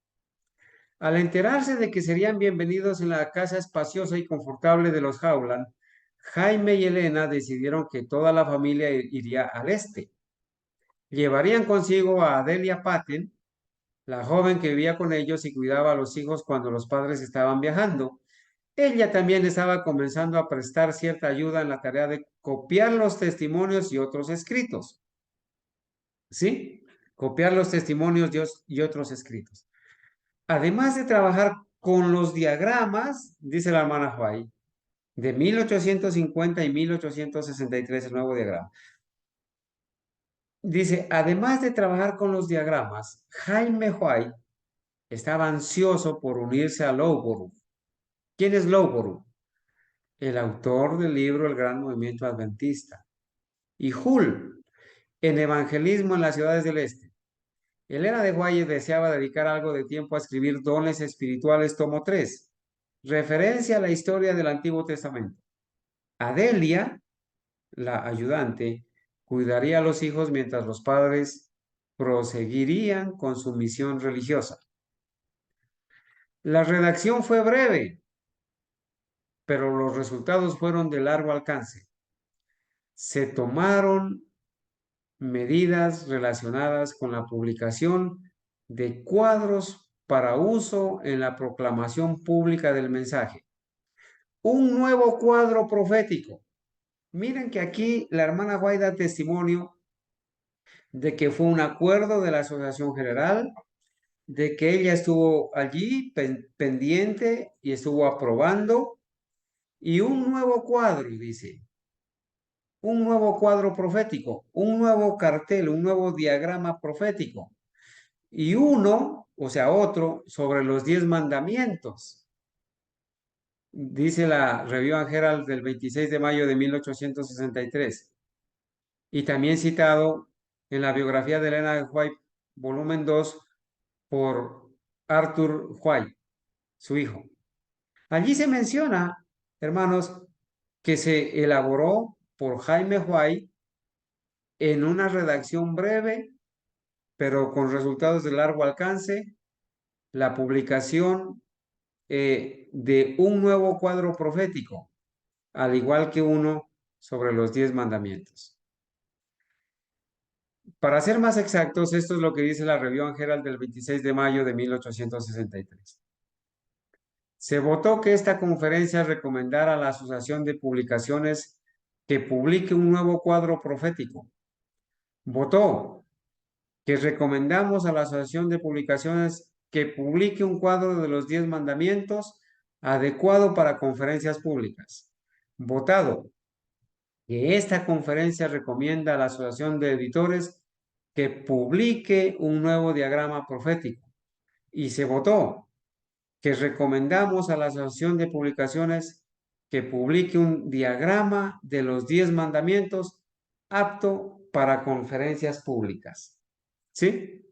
Al enterarse de que serían bienvenidos en la casa espaciosa y confortable de los Howland, Jaime y Elena decidieron que toda la familia iría al este. Llevarían consigo a Adelia Patten, la joven que vivía con ellos y cuidaba a los hijos cuando los padres estaban viajando. Ella también estaba comenzando a prestar cierta ayuda en la tarea de copiar los testimonios y otros escritos. ¿Sí? Copiar los testimonios y otros escritos. Además de trabajar con los diagramas, dice la hermana White, de 1850 y 1863, el nuevo diagrama. Dice, además de trabajar con los diagramas, Jaime White estaba ansioso por unirse a Loughborough. ¿Quién es Loughborough? El autor del libro El Gran Movimiento Adventista. Y Hull, en Evangelismo en las Ciudades del Este. Elena de White deseaba dedicar algo de tiempo a escribir Dones Espirituales, tomo 3, referencia a la historia del Antiguo Testamento. Adelia, la ayudante, cuidaría a los hijos mientras los padres proseguirían con su misión religiosa. La redacción fue breve, pero los resultados fueron de largo alcance. Se tomaron medidas relacionadas con la publicación de cuadros para uso en la proclamación pública del mensaje. Un nuevo cuadro profético. Miren que aquí la hermana White da testimonio de que fue un acuerdo de la Asociación General, de que ella estuvo allí pendiente y estuvo aprobando, y un nuevo cuadro, dice, un nuevo cuadro profético, un nuevo cartel, un nuevo diagrama profético, y uno, o sea, otro, sobre los 10 mandamientos. Dice la Review and Herald del 26 de mayo de 1863. Y también citado en la biografía de Elena de White, volumen 2, por Arthur White, su hijo. Allí se menciona, hermanos, que se elaboró por Jaime White en una redacción breve, pero con resultados de largo alcance, la publicación de un nuevo cuadro profético, al igual que uno sobre los 10 mandamientos. Para ser más exactos, esto es lo que dice la Review and Herald del 26 de mayo de 1863. Se votó que esta conferencia recomendara a la Asociación de Publicaciones que publique un nuevo cuadro profético. Votó que recomendamos a la Asociación de Publicaciones que publique un cuadro de los 10 mandamientos adecuado para conferencias públicas. Votado que esta conferencia recomienda a la Asociación de Editores que publique un nuevo diagrama profético. Y se votó que recomendamos a la Asociación de Publicaciones que publique un diagrama de los 10 mandamientos apto para conferencias públicas. ¿Sí?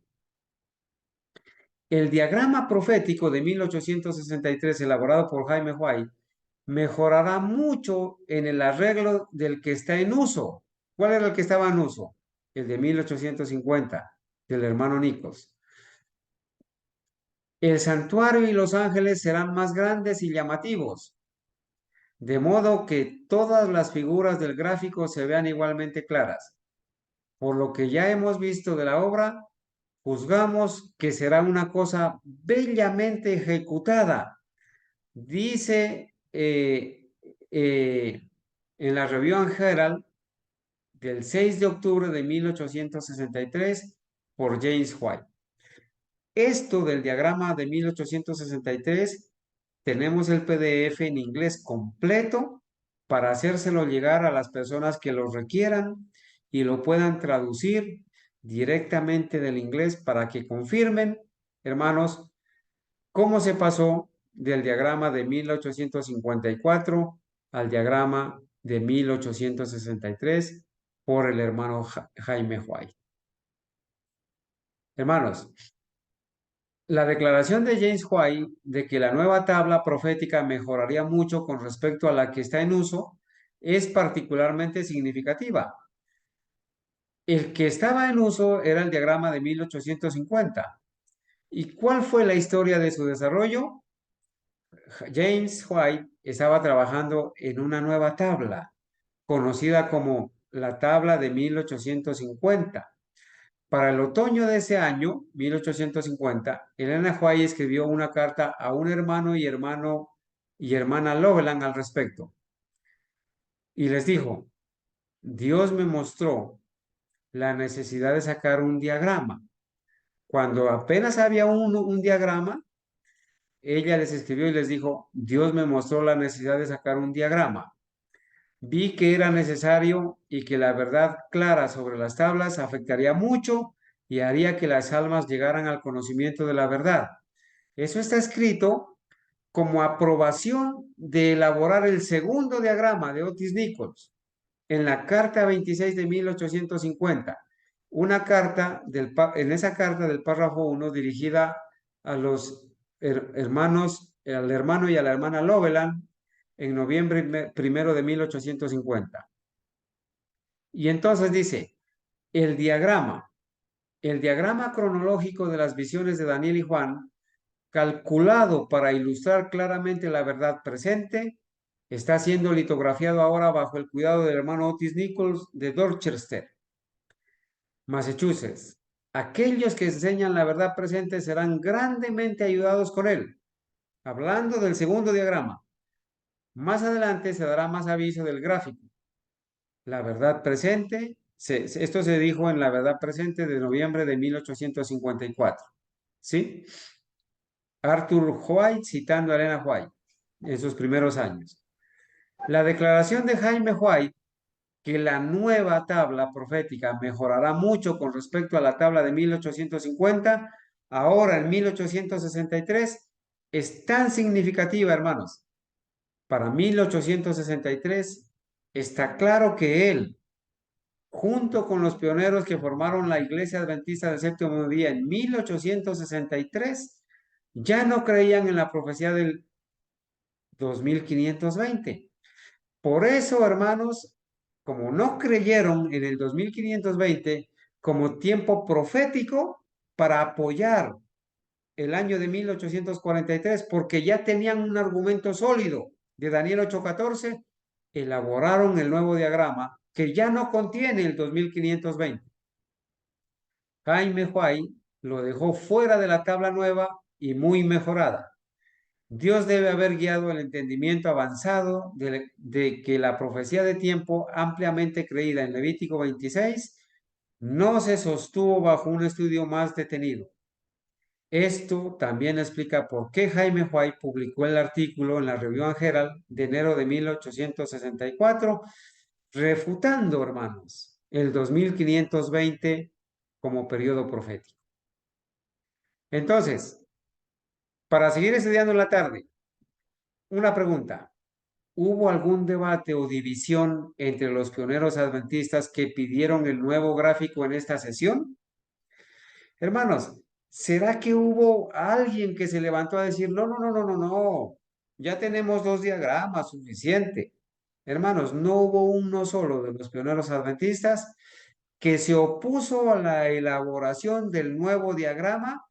El diagrama profético de 1863 elaborado por Jaime White mejorará mucho en el arreglo del que está en uso. ¿Cuál era el que estaba en uso? El de 1850, del hermano Nichols. El santuario y los ángeles serán más grandes y llamativos, de modo que todas las figuras del gráfico se vean igualmente claras. Por lo que ya hemos visto de la obra, juzgamos que será una cosa bellamente ejecutada. Dice en la Review and Herald del 6 de octubre de 1863 por James White. Esto del diagrama de 1863, tenemos el PDF en inglés completo para hacérselo llegar a las personas que lo requieran y lo puedan traducir directamente del inglés para que confirmen, hermanos, cómo se pasó del diagrama de 1854 al diagrama de 1863 por el hermano Jaime White. Hermanos, la declaración de James White de que la nueva tabla profética mejoraría mucho con respecto a la que está en uso es particularmente significativa. El que estaba en uso era el diagrama de 1850. ¿Y cuál fue la historia de su desarrollo? James White estaba trabajando en una nueva tabla, conocida como la tabla de 1850. Para el otoño de ese año, 1850, Elena White escribió una carta a un hermano y hermana Loveland al respecto. Y les dijo, Dios me mostró la necesidad de sacar un diagrama. Cuando apenas había un diagrama, ella les escribió y les dijo, Dios me mostró la necesidad de sacar un diagrama. Vi que era necesario y que la verdad clara sobre las tablas afectaría mucho y haría que las almas llegaran al conocimiento de la verdad. Eso está escrito como aprobación de elaborar el segundo diagrama de Otis Nichols en la carta 26 de 1850. Una carta en esa carta del párrafo 1 dirigida a los hermanos, al hermano y a la hermana Loveland en noviembre primero de 1850. Y entonces dice, el diagrama, el diagrama cronológico de las visiones de Daniel y Juan, calculado para ilustrar claramente la verdad presente, está siendo litografiado ahora bajo el cuidado del hermano Otis Nichols de Dorchester, Massachusetts. Aquellos que enseñan la verdad presente serán grandemente ayudados con él. Hablando del segundo diagrama, más adelante se dará más aviso del gráfico. La verdad presente, esto se dijo en la verdad presente de noviembre de 1854. ¿Sí? Arthur White citando a Elena White en sus primeros años. La declaración de Jaime White que la nueva tabla profética mejorará mucho con respecto a la tabla de 1850, ahora en 1863, es tan significativa, hermanos. Para 1863 está claro que él, junto con los pioneros que formaron la Iglesia Adventista del Séptimo Día en 1863, ya no creían en la profecía del 2520. Por eso, hermanos, como no creyeron en el 2520 como tiempo profético para apoyar el año de 1843, porque ya tenían un argumento sólido de Daniel 8:14, elaboraron el nuevo diagrama que ya no contiene el 2520. Jaime White lo dejó fuera de la tabla nueva y muy mejorada. Dios debe haber guiado el entendimiento avanzado de que la profecía de tiempo ampliamente creída en Levítico 26 no se sostuvo bajo un estudio más detenido. Esto también explica por qué Jaime White publicó el artículo en la Review and Herald de enero de 1864, refutando, hermanos, el 2520 como periodo profético. Entonces, para seguir estudiando en la tarde, una pregunta. ¿Hubo algún debate o división entre los pioneros adventistas que pidieron el nuevo gráfico en esta sesión? Hermanos, ¿será que hubo alguien que se levantó a decir, no, no, no, no, no, no, ya tenemos 2 diagramas, suficiente? Hermanos, no hubo uno solo de los pioneros adventistas que se opuso a la elaboración del nuevo diagrama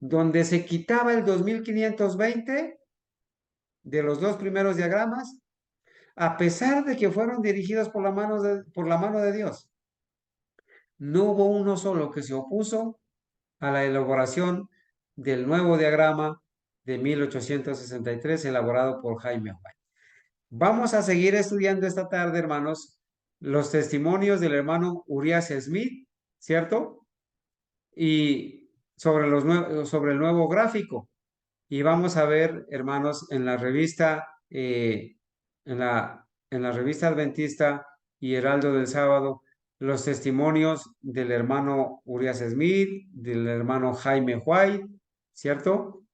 donde se quitaba el 2520 de los 2 primeros diagramas a pesar de que fueron dirigidos por la mano de Dios. No hubo uno solo que se opuso a la elaboración del nuevo diagrama de 1863 elaborado por Jaime White. Vamos a seguir estudiando esta tarde, hermanos, los testimonios del hermano Urias Smith, ¿cierto? Y sobre el nuevo gráfico. Y vamos a ver, hermanos, en la revista, en la revista Adventista y Heraldo del Sábado, los testimonios del hermano Urias Smith, del hermano Jaime White, ¿cierto?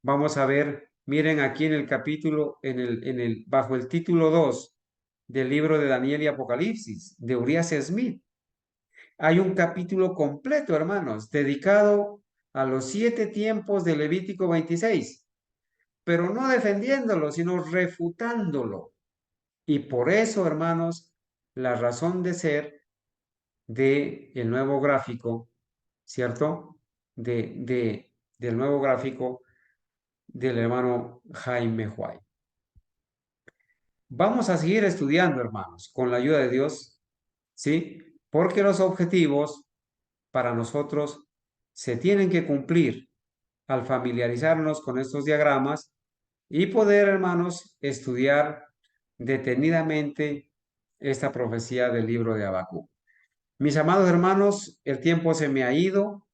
Vamos a ver, miren aquí en el capítulo, bajo el título 2 del libro de Daniel y Apocalipsis, de Urias Smith. Hay un capítulo completo, hermanos, dedicado a los 7 tiempos de Levítico 26, pero no defendiéndolo, sino refutándolo. Y por eso, hermanos, la razón de ser de el nuevo gráfico, ¿cierto? Del nuevo gráfico del hermano Jaime Huay. Vamos a seguir estudiando, hermanos, con la ayuda de Dios, ¿sí? Porque los objetivos para nosotros se tienen que cumplir al familiarizarnos con estos diagramas y poder, hermanos, estudiar detenidamente esta profecía del libro de Habacuc. Mis amados hermanos, el tiempo se me ha ido.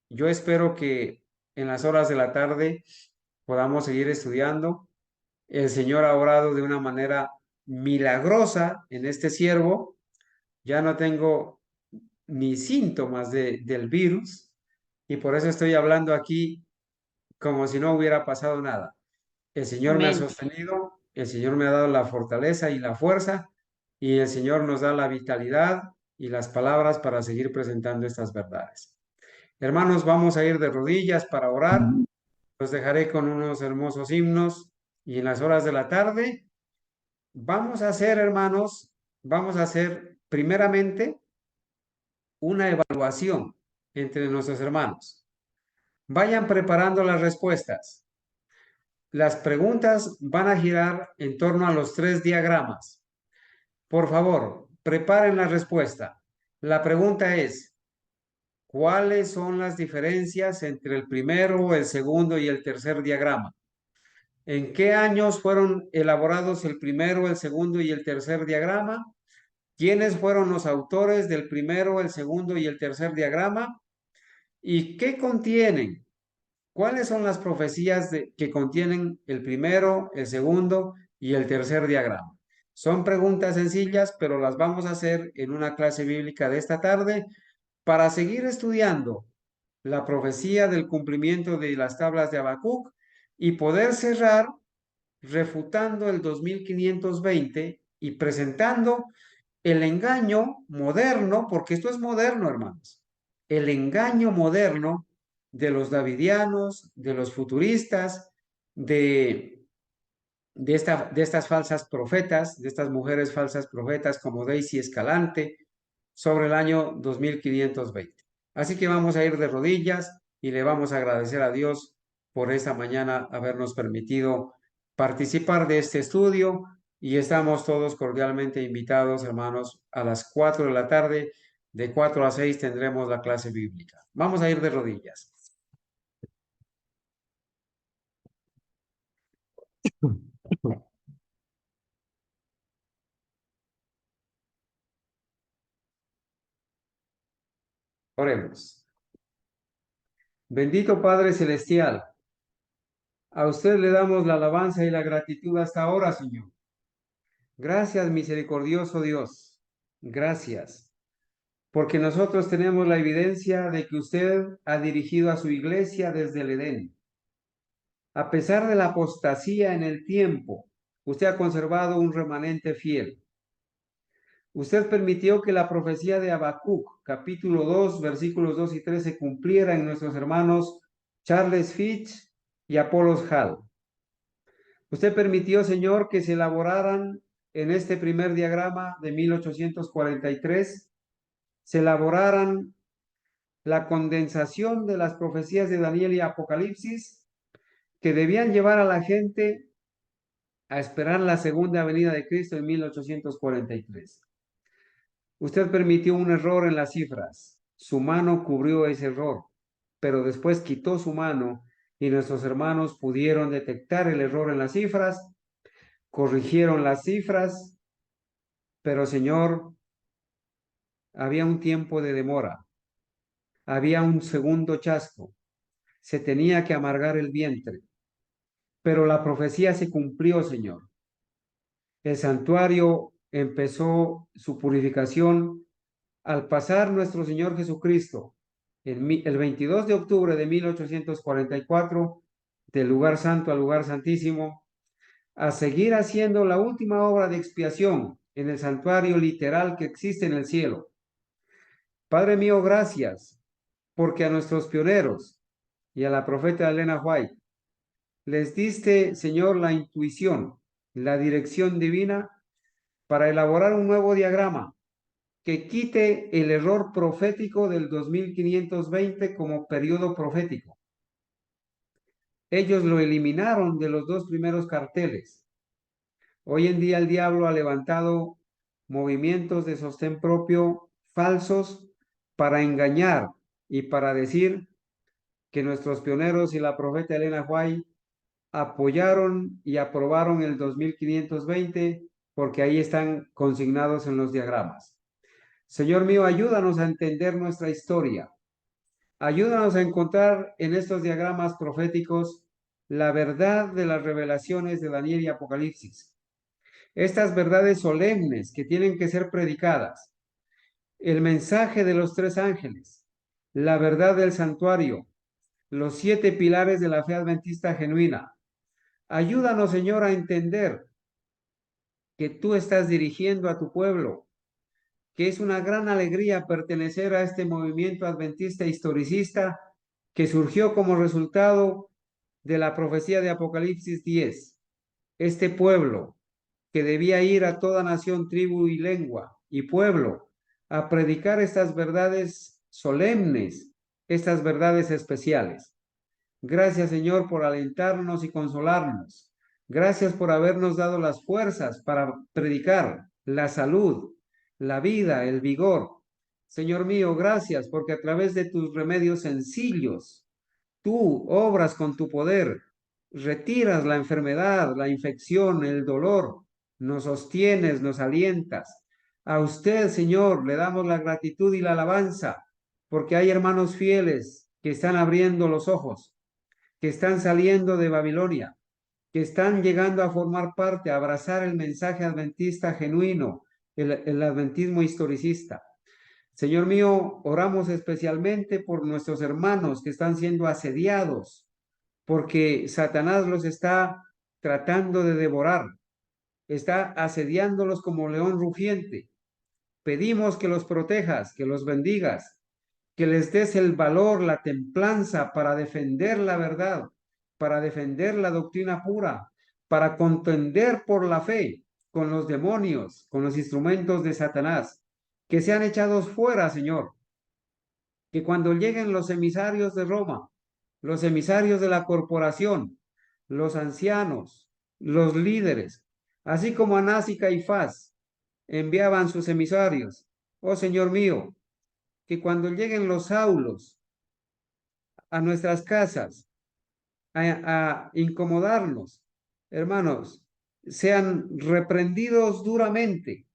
Yo espero que en las horas de la tarde podamos seguir estudiando. El Señor ha orado de una manera milagrosa en este siervo. Ya no tengo ni síntomas del virus y por eso estoy hablando aquí como si no hubiera pasado nada. El Señor me ha Amén. sostenido, el Señor me ha dado la fortaleza y la fuerza y el Señor nos da la vitalidad y las palabras para seguir presentando estas verdades. Hermanos, vamos a ir de rodillas para orar. Los dejaré con unos hermosos himnos y en las horas de la tarde vamos a hacer, hermanos, vamos a hacer primeramente una evaluación entre nuestros hermanos. Vayan preparando las respuestas. Las preguntas van a girar en torno a los 3 diagramas. Por favor, preparen la respuesta. La pregunta es, ¿cuáles son las diferencias entre el primero, el segundo y el tercer diagrama? ¿En qué años fueron elaborados el primero, el segundo y el tercer diagrama? ¿Quiénes fueron los autores del primero, el segundo y el tercer diagrama? ¿Y qué contienen? ¿Cuáles son las profecías que contienen el primero, el segundo y el tercer diagrama? Son preguntas sencillas, pero las vamos a hacer en una clase bíblica de esta tarde para seguir estudiando la profecía del cumplimiento de las tablas de Habacuc y poder cerrar refutando el 2520 y presentando el engaño moderno, porque esto es moderno, hermanos, el engaño moderno de los davidianos, de los futuristas, de estas falsas profetas, de estas mujeres falsas profetas como Daisy Escalante, sobre el año 2520. Así que vamos a ir de rodillas y le vamos a agradecer a Dios por esta mañana habernos permitido participar de este estudio y estamos todos cordialmente invitados, hermanos, a las 4 de la tarde, de 4 a 6 tendremos la clase bíblica. Vamos a ir de rodillas. Oremos. Bendito Padre Celestial, a usted le damos la alabanza y la gratitud hasta ahora, Señor. Gracias, misericordioso Dios. Gracias, porque nosotros tenemos la evidencia de que usted ha dirigido a su iglesia desde el Edén. A pesar de la apostasía en el tiempo, usted ha conservado un remanente fiel. Usted permitió que la profecía de Habacuc, capítulo 2, versículos 2 y 3, se cumpliera en nuestros hermanos Charles Fitch y Apollos Hall. Usted permitió, Señor, que se elaboraran en este primer diagrama de 1843, se elaboraran la condensación de las profecías de Daniel y Apocalipsis que debían llevar a la gente a esperar la segunda venida de Cristo en 1843. Usted permitió un error en las cifras. Su mano cubrió ese error, pero después quitó su mano y nuestros hermanos pudieron detectar el error en las cifras, corrigieron las cifras, pero Señor, había un tiempo de demora, había un segundo chasco, se tenía que amargar el vientre, pero la profecía se cumplió, Señor. El santuario empezó su purificación al pasar nuestro Señor Jesucristo el 22 de octubre de 1844 del lugar santo al lugar santísimo, a seguir haciendo la última obra de expiación en el santuario literal que existe en el cielo. Padre mío, gracias, porque a nuestros pioneros y a la profeta Elena White les diste, Señor, la intuición, la dirección divina para elaborar un nuevo diagrama que quite el error profético del 2520 como periodo profético. Ellos lo eliminaron de los dos primeros carteles. Hoy en día el diablo ha levantado movimientos de sostén propio falsos para engañar y para decir que nuestros pioneros y la profeta Elena White apoyaron y aprobaron el 2520 porque ahí están consignados en los diagramas. Señor mío, ayúdanos a entender nuestra historia. Ayúdanos a encontrar en estos diagramas proféticos la verdad de las revelaciones de Daniel y Apocalipsis. Estas verdades solemnes que tienen que ser predicadas. El mensaje de los tres ángeles, la verdad del santuario, los 7 pilares de la fe adventista genuina. Ayúdanos, Señor, a entender que tú estás dirigiendo a tu pueblo, que es una gran alegría pertenecer a este movimiento adventista historicista que surgió como resultado de la profecía de Apocalipsis 10. Este pueblo que debía ir a toda nación, tribu y lengua y pueblo a predicar estas verdades solemnes, estas verdades especiales. Gracias, Señor, por alentarnos y consolarnos. Gracias por habernos dado las fuerzas para predicar la salud, la vida, el vigor. Señor mío, gracias porque a través de tus remedios sencillos, tú obras con tu poder, retiras la enfermedad, la infección, el dolor, nos sostienes, nos alientas. A usted, Señor, le damos la gratitud y la alabanza, porque hay hermanos fieles que están abriendo los ojos, que están saliendo de Babilonia, que están llegando a formar parte, a abrazar el mensaje adventista genuino, el adventismo historicista. Señor mío, oramos especialmente por nuestros hermanos que están siendo asediados, porque Satanás los está tratando de devorar, está asediándolos como león rugiente. Pedimos que los protejas, que los bendigas, que les des el valor, la templanza para defender la verdad, para defender la doctrina pura, para contender por la fe con los demonios, con los instrumentos de Satanás, que sean echados fuera, Señor, que cuando lleguen los emisarios de Roma, los emisarios de la corporación, los ancianos, los líderes, así como Anás y Caifás enviaban sus emisarios, oh Señor mío, que cuando lleguen los Saulos a nuestras casas a incomodarnos, hermanos, sean reprendidos duramente,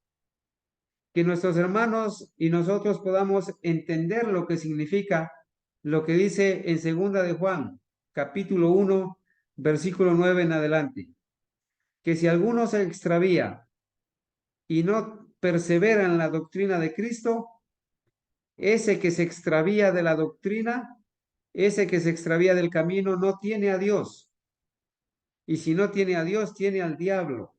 que nuestros hermanos y nosotros podamos entender lo que significa lo que dice en segunda de Juan, capítulo 1, versículo 9 en adelante, que si alguno se extravía y no persevera en la doctrina de Cristo, ese que se extravía de la doctrina, ese que se extravía del camino, no tiene a Dios. Y si no tiene a Dios, tiene al diablo.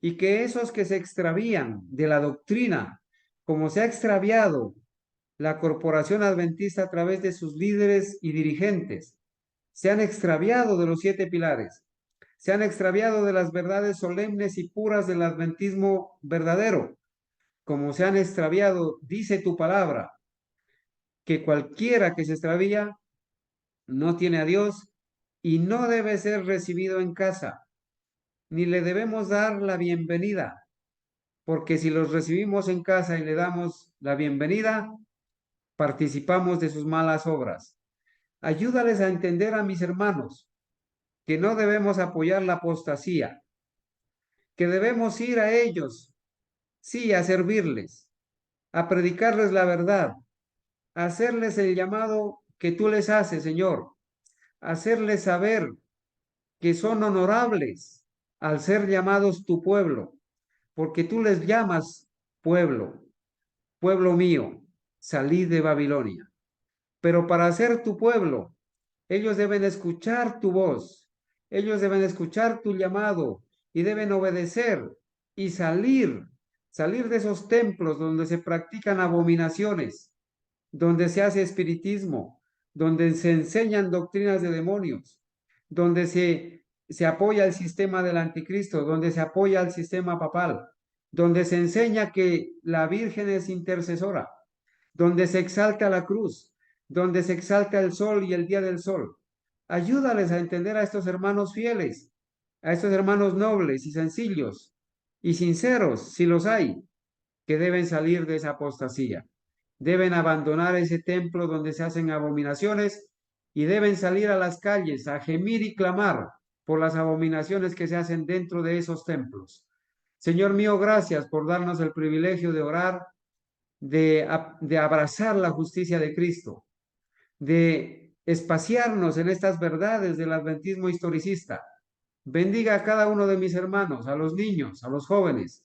Y que esos que se extravían de la doctrina, como se ha extraviado la corporación adventista a través de sus líderes y dirigentes, se han extraviado de los 7 pilares, se han extraviado de las verdades solemnes y puras del adventismo verdadero, como se han extraviado, dice tu palabra, que cualquiera que se extravía no tiene a Dios y no debe ser recibido en casa, ni le debemos dar la bienvenida, porque si los recibimos en casa y le damos la bienvenida, participamos de sus malas obras. Ayúdales a entender a mis hermanos que no debemos apoyar la apostasía, que debemos ir a ellos, sí, a servirles, a predicarles la verdad, a hacerles el llamado que tú les haces, Señor, a hacerles saber que son honorables al ser llamados tu pueblo, porque tú les llamas pueblo, pueblo mío, salid de Babilonia. Pero para ser tu pueblo, ellos deben escuchar tu voz, ellos deben escuchar tu llamado y deben obedecer y salir de esos templos donde se practican abominaciones, donde se hace espiritismo, donde se enseñan doctrinas de demonios, donde se apoya el sistema del anticristo, donde se apoya el sistema papal, donde se enseña que la Virgen es intercesora, donde se exalta la cruz, donde se exalta el sol y el día del sol. Ayúdales a entender a estos hermanos fieles, a estos hermanos nobles y sencillos y sinceros, si los hay, que deben salir de esa apostasía. Deben abandonar ese templo donde se hacen abominaciones y deben salir a las calles a gemir y clamar por las abominaciones que se hacen dentro de esos templos. Señor mío, gracias por darnos el privilegio de orar, de abrazar la justicia de Cristo, de espaciarnos en estas verdades del adventismo historicista. Bendiga a cada uno de mis hermanos, a los niños, a los jóvenes,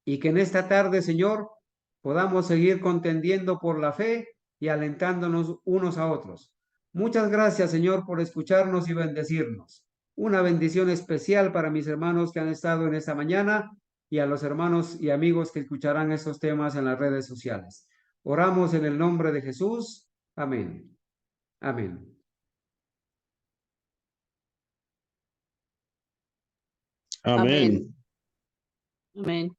y que en esta tarde, Señor, podamos seguir contendiendo por la fe y alentándonos unos a otros. Muchas gracias, Señor, por escucharnos y bendecirnos. Una bendición especial para mis hermanos que han estado en esta mañana y a los hermanos y amigos que escucharán estos temas en las redes sociales. Oramos en el nombre de Jesús. Amén. Amén. Amén. Amén.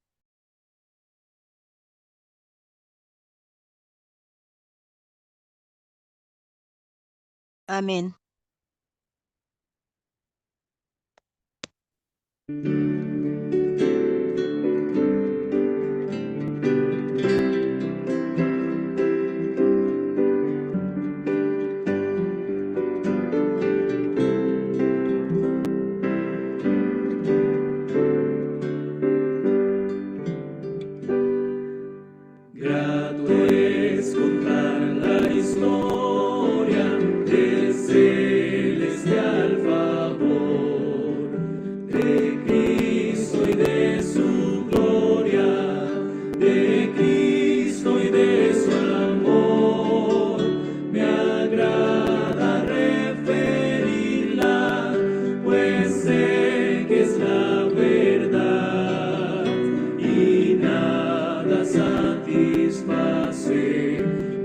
Amén. Grato es contar la historia del celestial favor de Cristo y de su gloria, de Cristo y de su amor. Me agrada referirla, pues sé que es la verdad y nada satisface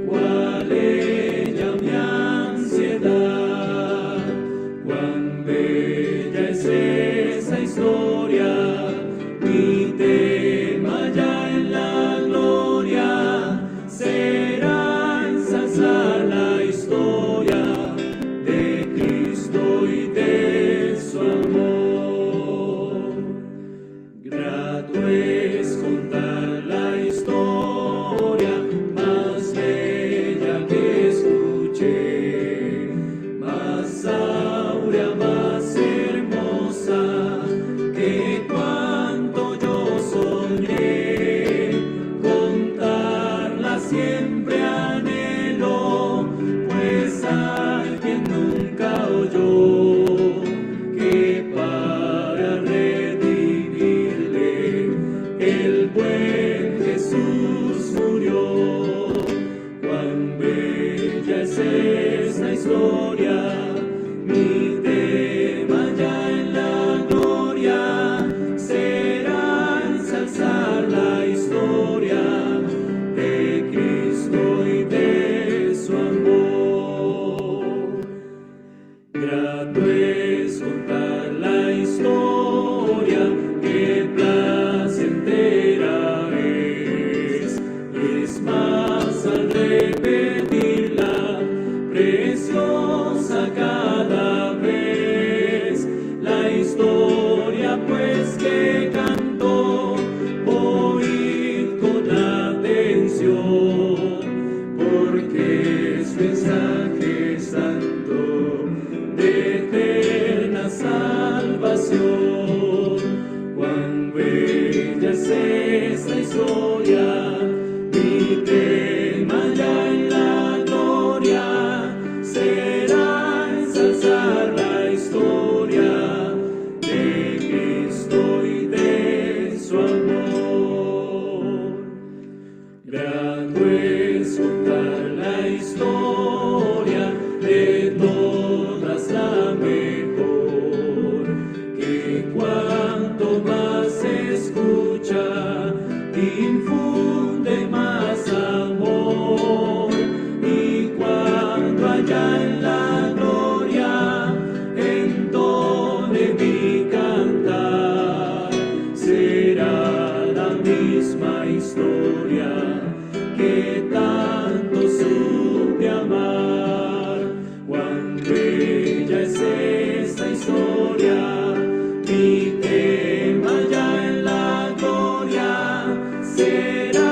cual ella mi ansiedad. Cuán bella es esa historia, mi tema ya en la gloria será ensalzar la historia de Cristo y de su amor. Grato es contar la historia más bella que escuché, más áurea, más hermosa que cuanto yo soñé. Contarla siempre anhelo, pues alguien nunca oyó que para redimirle el buen Jesús murió. Cuán bella es esta historia, mi tema ya en la gloria será ensalzar la historia de Cristo y de su amor. Grato es contar la historia, que placentera es más al repetirla, preciosa cada vez. La historia pues que canto, oíd con atención, porque es mensaje santo de eterna salvación. Cuán bella es esta historia, mi tema ya en la gloria será ensalzar la historia de Cristo y de su amor. Grato es contar la será